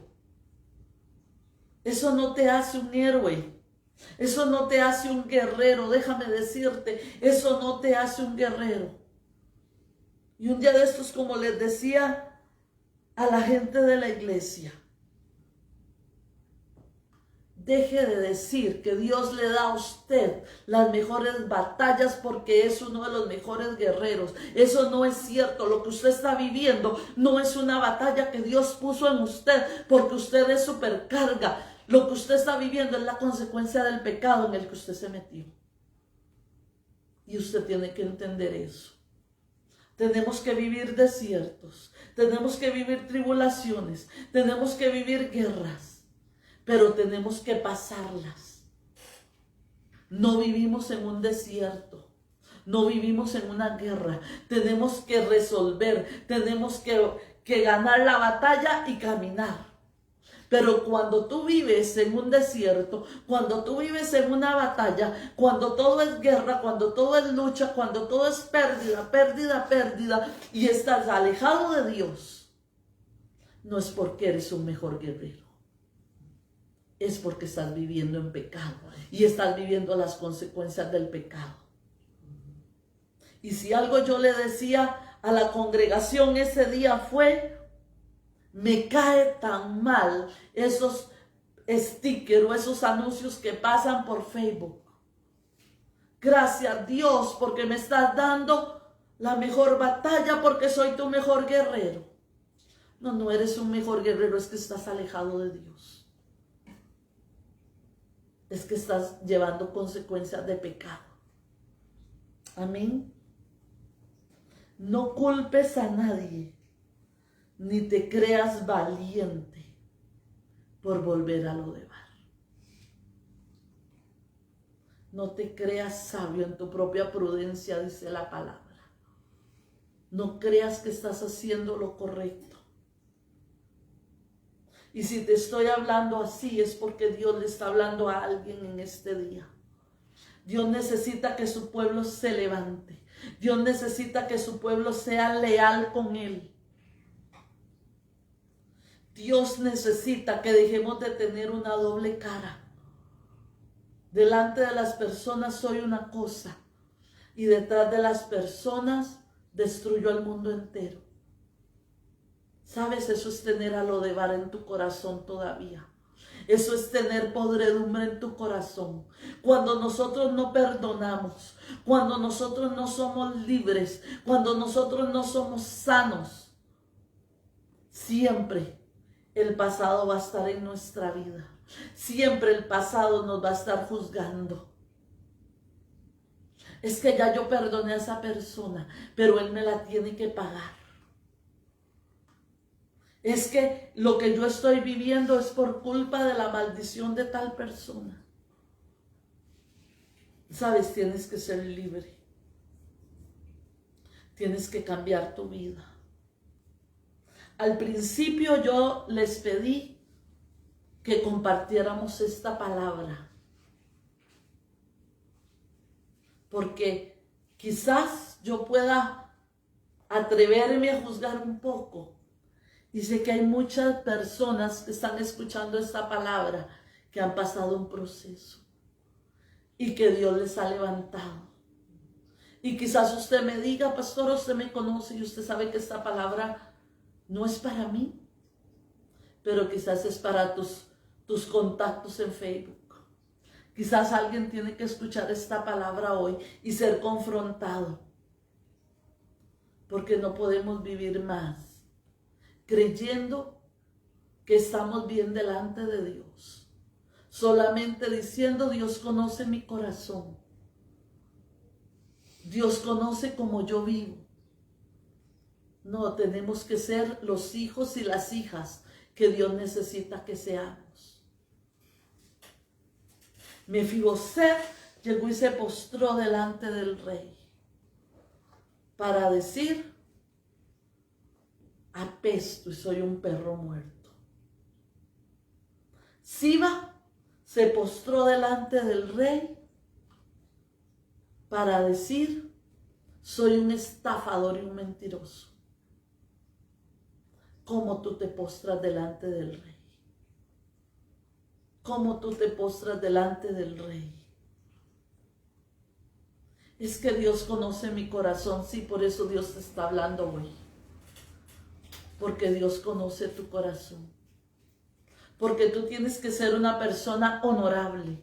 Eso no te hace un héroe. Eso no te hace un guerrero. Déjame decirte, eso no te hace un guerrero. Y un día de estos, como les decía a la gente de la iglesia, deje de decir que Dios le da a usted las mejores batallas porque es uno de los mejores guerreros. Eso no es cierto. Lo que usted está viviendo no es una batalla que Dios puso en usted porque usted es supercarga. Lo que usted está viviendo es la consecuencia del pecado en el que usted se metió. Y usted tiene que entender eso. Tenemos que vivir desiertos. Tenemos que vivir tribulaciones. Tenemos que vivir guerras. Pero tenemos que pasarlas. No vivimos en un desierto. No vivimos en una guerra. Tenemos que resolver. Tenemos que ganar la batalla y caminar. Pero cuando tú vives en un desierto, cuando tú vives en una batalla, cuando todo es guerra, cuando todo es lucha, cuando todo es pérdida, pérdida, pérdida, y estás alejado de Dios, no es porque eres un mejor guerrero. Es porque estás viviendo en pecado y estás viviendo las consecuencias del pecado. Y si algo yo le decía a la congregación ese día fue: me cae tan mal esos stickers o esos anuncios que pasan por Facebook. Gracias a Dios porque me estás dando la mejor batalla porque soy tu mejor guerrero. No, no eres un mejor guerrero, es que estás alejado de Dios. Es que estás llevando consecuencias de pecado. Amén. No culpes a nadie, ni te creas valiente. por volver a Lodebar. No te creas sabio en tu propia prudencia, dice la palabra. No creas que estás haciendo lo correcto. Y si te estoy hablando así es porque Dios le está hablando a alguien en este día. Dios necesita que su pueblo se levante. Dios necesita que su pueblo sea leal con Él. Dios necesita que dejemos de tener una doble cara. Delante de las personas soy una cosa y detrás de las personas destruyo al mundo entero. ¿Sabes? Eso es tener a Lodebar en tu corazón todavía. Eso es tener podredumbre en tu corazón. Cuando nosotros no perdonamos, cuando nosotros no somos libres, cuando nosotros no somos sanos, siempre el pasado va a estar en nuestra vida. Siempre el pasado nos va a estar juzgando. Es que ya yo perdoné a esa persona, pero él me la tiene que pagar. Es que lo que yo estoy viviendo es por culpa de la maldición de tal persona. Sabes, tienes que ser libre. Tienes que cambiar tu vida. Al principio yo les pedí que compartiéramos esta palabra. Porque quizás yo pueda atreverme a juzgar un poco. Y sé que hay muchas personas que están escuchando esta palabra que han pasado un proceso y que Dios les ha levantado. Y quizás usted me diga, pastor, usted me conoce y usted sabe que esta palabra no es para mí, pero quizás es para tus contactos en Facebook. Quizás alguien tiene que escuchar esta palabra hoy y ser confrontado, porque no podemos vivir más creyendo que estamos bien delante de Dios, solamente diciendo Dios conoce mi corazón, Dios conoce cómo yo vivo. No, tenemos que ser los hijos y las hijas que Dios necesita que seamos. Mefiboset llegó y se postró delante del rey para decir: apesto y soy un perro muerto. Siba se postró delante del rey para decir: soy un estafador y un mentiroso. ¿Cómo tú te postras delante del rey? ¿Cómo tú te postras delante del rey? Es que Dios conoce mi corazón. Sí, por eso Dios te está hablando hoy. Porque Dios conoce tu corazón. Porque tú tienes que ser una persona honorable.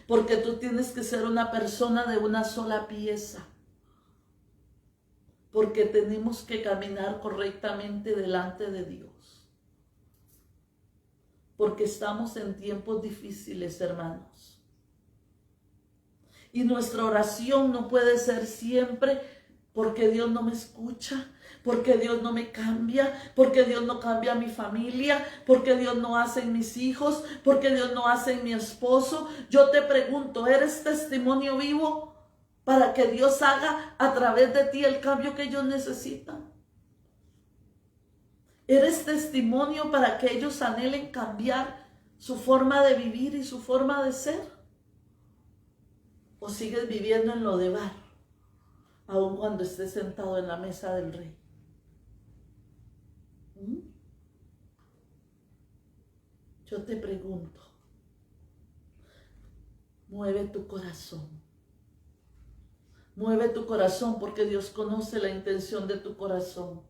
Porque tú tienes que ser una persona de una sola pieza. Porque tenemos que caminar correctamente delante de Dios. Porque estamos en tiempos difíciles, hermanos. Y nuestra oración no puede ser siempre porque Dios no me escucha, porque Dios no me cambia, porque Dios no cambia a mi familia, porque Dios no hace en mis hijos, porque Dios no hace en mi esposo. Yo te pregunto, ¿eres testimonio vivo para que Dios haga a través de ti el cambio que ellos necesitan? ¿Eres testimonio para que ellos anhelen cambiar su forma de vivir y su forma de ser? ¿O sigues viviendo en Lodebar, aun cuando estés sentado en la mesa del rey? Yo te pregunto, mueve tu corazón. Mueve tu corazón porque Dios conoce la intención de tu corazón.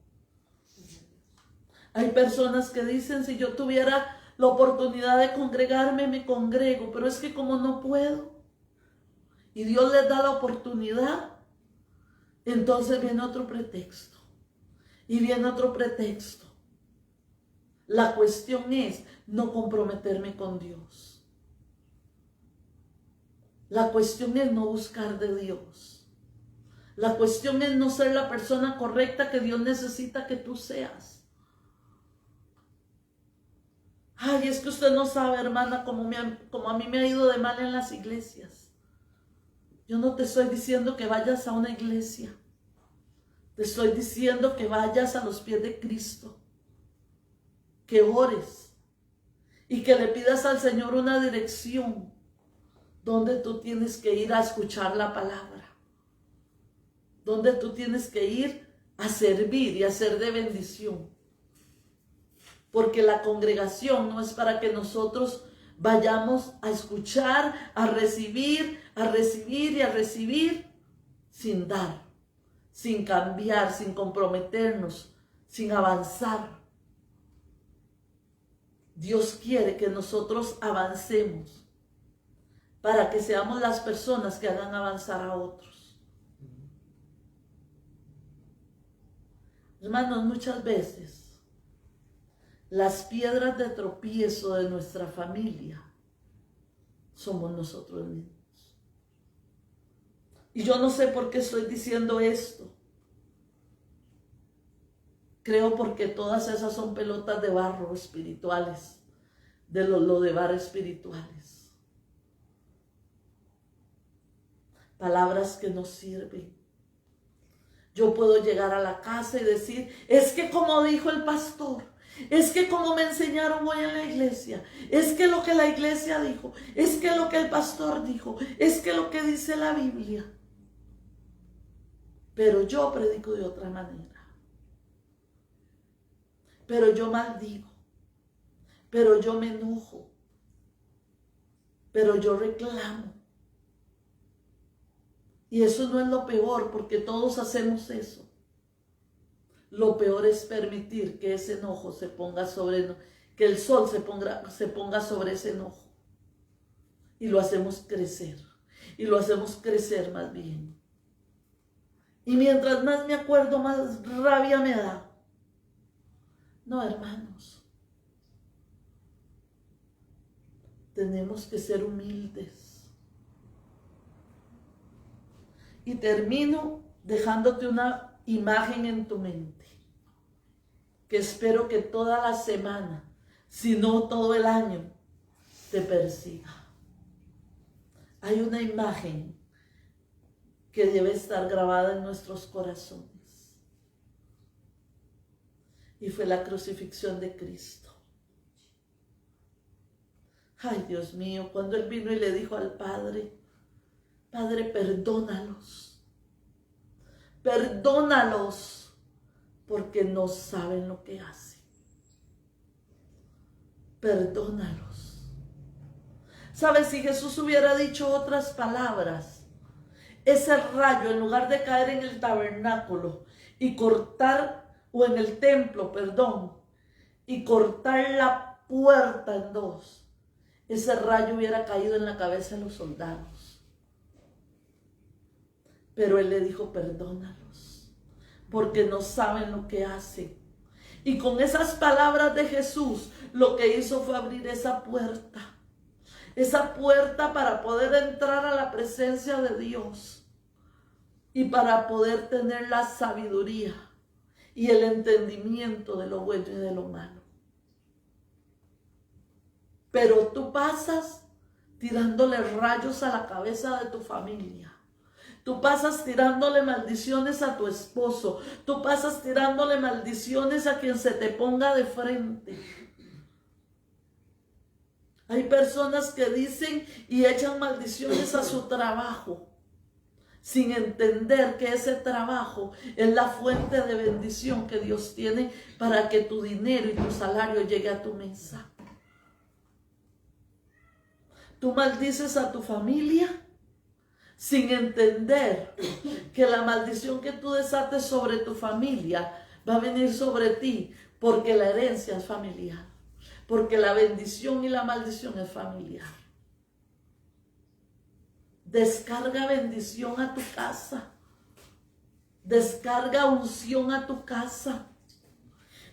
Hay personas que dicen, si yo tuviera la oportunidad de congregarme, me congrego, pero es que como no puedo, y Dios les da la oportunidad, entonces viene otro pretexto, y viene otro pretexto. La cuestión es no comprometerme con Dios. La cuestión es no buscar de Dios. La cuestión es no ser la persona correcta que Dios necesita que tú seas. Ay, es que usted no sabe, hermana, como a mí me ha ido de mal en las iglesias. Yo no te estoy diciendo que vayas a una iglesia. Te estoy diciendo que vayas a los pies de Cristo. Que ores. Y que le pidas al Señor una dirección. Donde tú tienes que ir a escuchar la palabra. Donde tú tienes que ir a servir y a ser de bendición. Porque la congregación no es para que nosotros vayamos a escuchar, a recibir y a recibir sin dar, sin cambiar, sin comprometernos, sin avanzar. Dios quiere que nosotros avancemos para que seamos las personas que hagan avanzar a otros. Hermanos, muchas veces las piedras de tropiezo de nuestra familia somos nosotros mismos. Y yo no sé por qué estoy diciendo esto. Creo porque todas esas son pelotas de barro espirituales, de los lodebar espirituales. Palabras que no sirven. Yo puedo llegar a la casa y decir, es que como dijo el pastor, es que como me enseñaron hoy en la iglesia, es que lo que la iglesia dijo, es que lo que el pastor dijo, es que lo que dice la Biblia. Pero yo predico de otra manera. Pero yo maldigo. Pero yo me enojo. Pero yo reclamo. Y eso no es lo peor, porque todos hacemos eso. Lo peor es permitir que ese enojo se ponga sobre, que el sol se ponga sobre ese enojo. Y lo hacemos crecer. Y lo hacemos crecer más bien. Y mientras más me acuerdo, más rabia me da. No, hermanos. Tenemos que ser humildes. Y termino dejándote una imagen en tu mente, que espero que toda la semana, si no todo el año, te persiga. Hay una imagen que debe estar grabada en nuestros corazones. Y fue la crucifixión de Cristo. Ay, Dios mío, cuando Él vino y le dijo al Padre, Padre, perdónalos. Perdónalos, porque no saben lo que hacen. Perdónalos. ¿Sabes? Si Jesús hubiera dicho otras palabras, ese rayo, en lugar de caer en el tabernáculo y cortar, o en el templo, perdón, y cortar la puerta en dos, ese rayo hubiera caído en la cabeza de los soldados. Pero Él le dijo, perdónalos, porque no saben lo que hacen. Y con esas palabras de Jesús, lo que hizo fue abrir esa puerta. Esa puerta para poder entrar a la presencia de Dios. Y para poder tener la sabiduría y el entendimiento de lo bueno y de lo malo. Pero tú pasas tirándole rayos a la cabeza de tu familia. Tú pasas tirándole maldiciones a tu esposo. Tú pasas tirándole maldiciones a quien se te ponga de frente. Hay personas que dicen y echan maldiciones a su trabajo, sin entender que ese trabajo es la fuente de bendición que Dios tiene para que tu dinero y tu salario llegue a tu mesa. Tú maldices a tu familia sin entender que la maldición que tú desates sobre tu familia va a venir sobre ti, porque la herencia es familiar, porque la bendición y la maldición es familiar. Descarga bendición a tu casa, descarga unción a tu casa,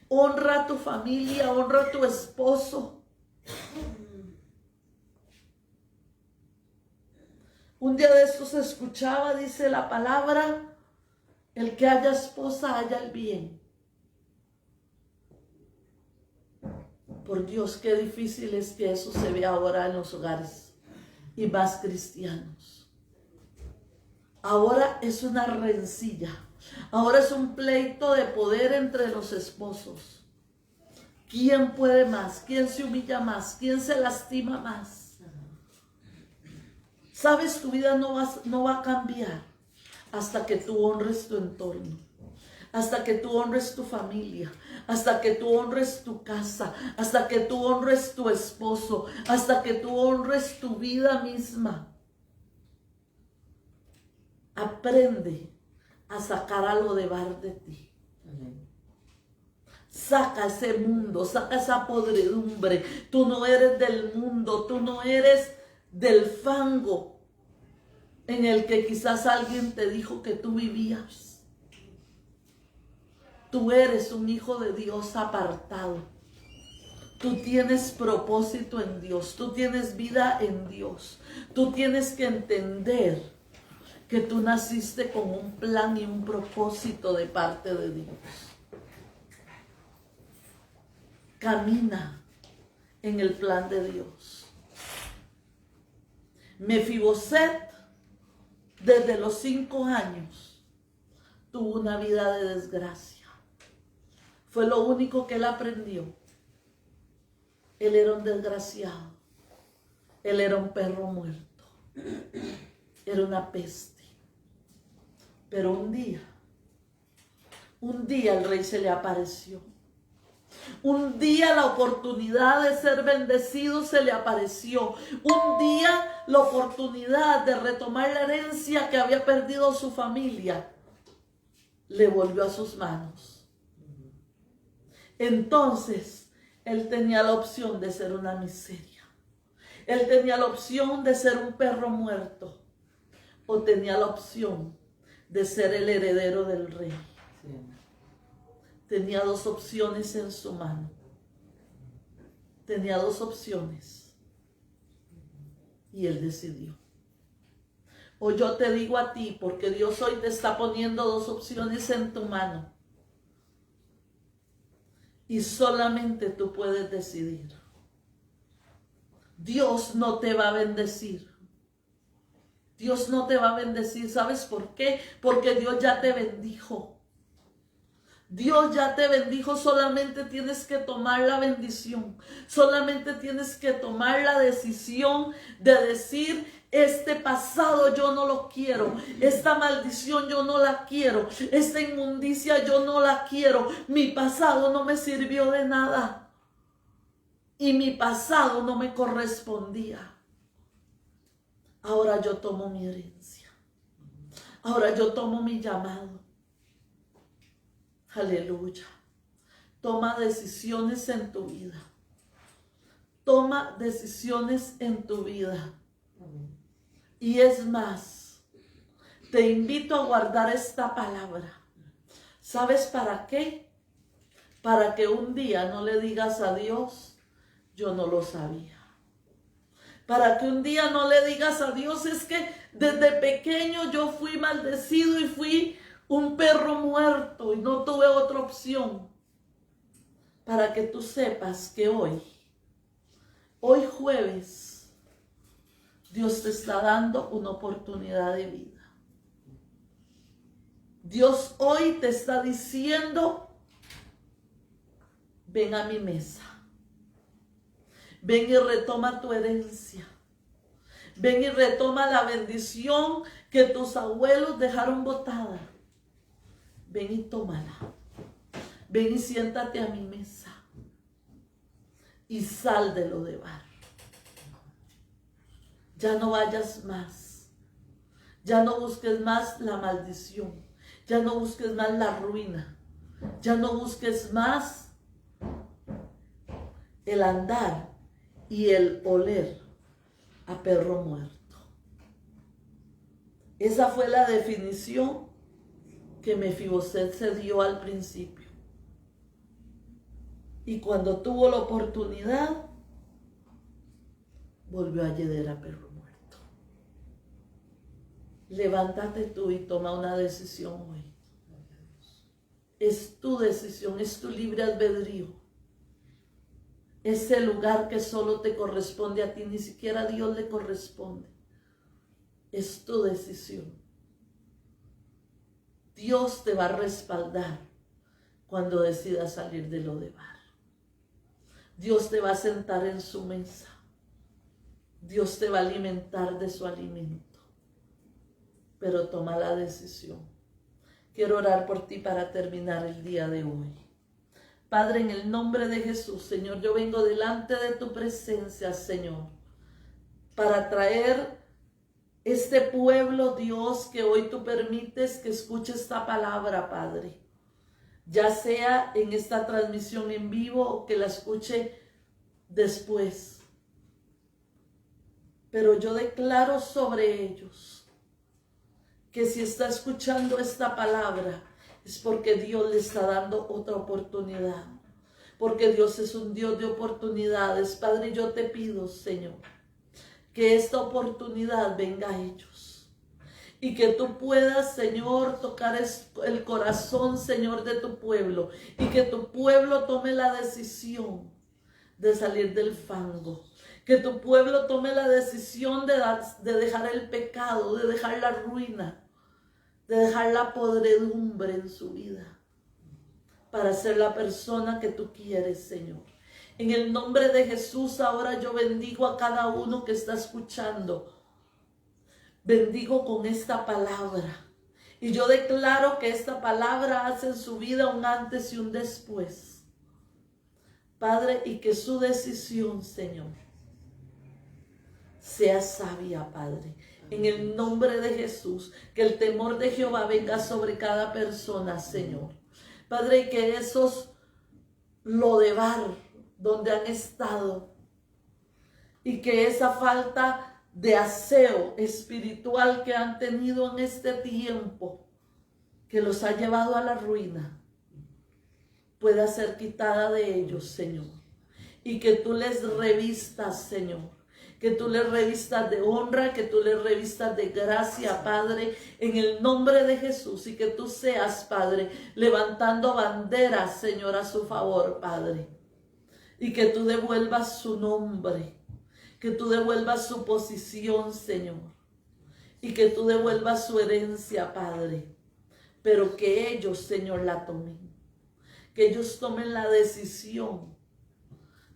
honra a tu familia, honra a tu esposo. Un día de estos se escuchaba, dice la palabra, el que haya esposa haya el bien. Por Dios, qué difícil es que eso se vea ahora en los hogares y más cristianos. Ahora es una rencilla. Ahora es un pleito de poder entre los esposos. ¿Quién puede más? ¿Quién se humilla más? ¿Quién se lastima más? Sabes, tu vida no va a cambiar hasta que tú honres tu entorno, hasta que tú honres tu familia, hasta que tú honres tu casa, hasta que tú honres tu esposo, hasta que tú honres tu vida misma. Aprende a sacar a lo de bar de ti. Saca ese mundo, saca esa podredumbre. Tú no eres del mundo, tú no eres del fango en el que quizás alguien te dijo que tú vivías. Tú eres un hijo de Dios apartado. Tú tienes propósito en Dios, tú tienes vida en Dios. Tú tienes que entender que tú naciste con un plan y un propósito de parte de Dios. Camina en el plan de Dios. Mefiboset, desde los 5 años, tuvo una vida de desgracia. Fue lo único que él aprendió. Él era un desgraciado. Él era un perro muerto. Era una peste. Pero un día el rey se le apareció. Un día la oportunidad de ser bendecido se le apareció. Un día la oportunidad de retomar la herencia que había perdido su familia le volvió a sus manos. Entonces, él tenía la opción de ser una miseria. Él tenía la opción de ser un perro muerto. O tenía la opción de ser el heredero del rey. Tenía 2 opciones en su mano. Tenía 2 opciones. Y él decidió. O yo te digo a ti, porque Dios hoy te está poniendo 2 opciones en tu mano. Y solamente tú puedes decidir. Dios no te va a bendecir. Dios no te va a bendecir. ¿Sabes por qué? Porque Dios ya te bendijo. Dios ya te bendijo, solamente tienes que tomar la bendición. Solamente tienes que tomar la decisión de decir: este pasado yo no lo quiero, esta maldición yo no la quiero, esta inmundicia yo no la quiero. Mi pasado no me sirvió de nada y mi pasado no me correspondía. Ahora yo tomo mi herencia. Ahora yo tomo mi llamado. Aleluya. Toma decisiones en tu vida. Toma decisiones en tu vida. Y es más, te invito a guardar esta palabra. ¿Sabes para qué? Para que un día no le digas a Dios: yo no lo sabía. Para que un día no le digas a Dios: es que desde pequeño yo fui maldecido y fui un perro muerto y no tuve otra opción. Para que tú sepas que hoy jueves, Dios te está dando una oportunidad de vida. Dios hoy te está diciendo: ven a mi mesa. Ven y retoma tu herencia. Ven y retoma la bendición que tus abuelos dejaron botada. Ven y tómala. Ven y siéntate a mi mesa. Y sal de lo de bar. Ya no vayas más. Ya no busques más la maldición. Ya no busques más la ruina. Ya no busques más el andar y el oler a perro muerto. Esa fue la definición que Mefiboset se dio al principio. Y cuando tuvo la oportunidad, volvió a yeder a perro muerto. Levántate tú y toma una decisión hoy. Es tu decisión, es tu libre albedrío. ese lugar que solo te corresponde a ti, ni siquiera a Dios le corresponde. Es tu decisión. Dios te va a respaldar cuando decidas salir de Lodebar. Dios te va a sentar en su mesa. Dios te va a alimentar de su alimento. Pero toma la decisión. Quiero orar por ti para terminar el día de hoy. Padre, en el nombre de Jesús, Señor, yo vengo delante de tu presencia, Señor, para traer este pueblo, Dios, que hoy tú permites que escuche esta palabra, Padre. Ya sea en esta transmisión en vivo o que la escuche después. Pero yo declaro sobre ellos que si está escuchando esta palabra es porque Dios le está dando otra oportunidad. Porque Dios es un Dios de oportunidades. Padre, yo te pido, Señor, que esta oportunidad venga a ellos. Y que tú puedas, Señor, tocar el corazón, Señor, de tu pueblo. Y que tu pueblo tome la decisión de salir del fango. Que tu pueblo tome la decisión de dejar el pecado, de dejar la ruina, de dejar la podredumbre en su vida, para ser la persona que tú quieres, Señor. En el nombre de Jesús, ahora yo bendigo a cada uno que está escuchando. Bendigo con esta palabra. Y yo declaro que esta palabra hace en su vida un antes y un después. Padre, y que su decisión, Señor, sea sabia, Padre. En el nombre de Jesús, que el temor de Jehová venga sobre cada persona, Señor. Padre, y que esos Lodebar donde han estado y que esa falta de aseo espiritual que han tenido en este tiempo, que los ha llevado a la ruina, pueda ser quitada de ellos, Señor. Y que tú les revistas, Señor. Que tú les revistas de honra, que tú les revistas de gracia, Padre, en el nombre de Jesús. Y que tú seas, Padre, levantando banderas, Señor, a su favor, Padre. Y que tú devuelvas su nombre, que tú devuelvas su posición, Señor. Y que tú devuelvas su herencia, Padre. Pero que ellos, Señor, la tomen. Que ellos tomen la decisión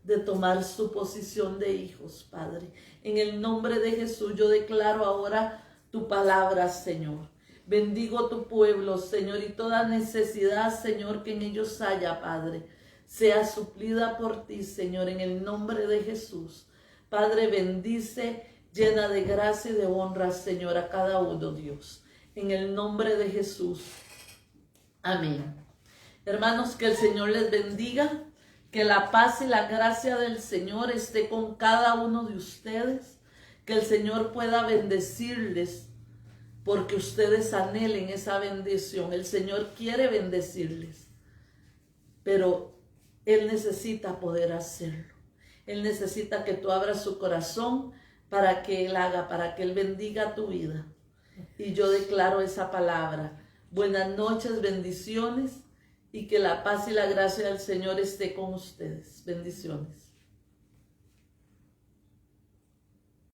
de tomar su posición de hijos, Padre. En el nombre de Jesús yo declaro ahora tu palabra, Señor. Bendigo tu pueblo, Señor, y toda necesidad, Señor, que en ellos haya, Padre, sea suplida por ti, Señor, en el nombre de Jesús. Padre, bendice, llena de gracia y de honra, Señor, a cada uno, Dios. En el nombre de Jesús. Amén. Hermanos, que el Señor les bendiga. Que la paz y la gracia del Señor esté con cada uno de ustedes. Que el Señor pueda bendecirles porque ustedes anhelen esa bendición. El Señor quiere bendecirles, pero Él necesita poder hacerlo. Él necesita que tú abras su corazón para que Él haga, para que Él bendiga tu vida. Y yo declaro esa palabra. Buenas noches, bendiciones. Y que la paz y la gracia del Señor esté con ustedes. Bendiciones.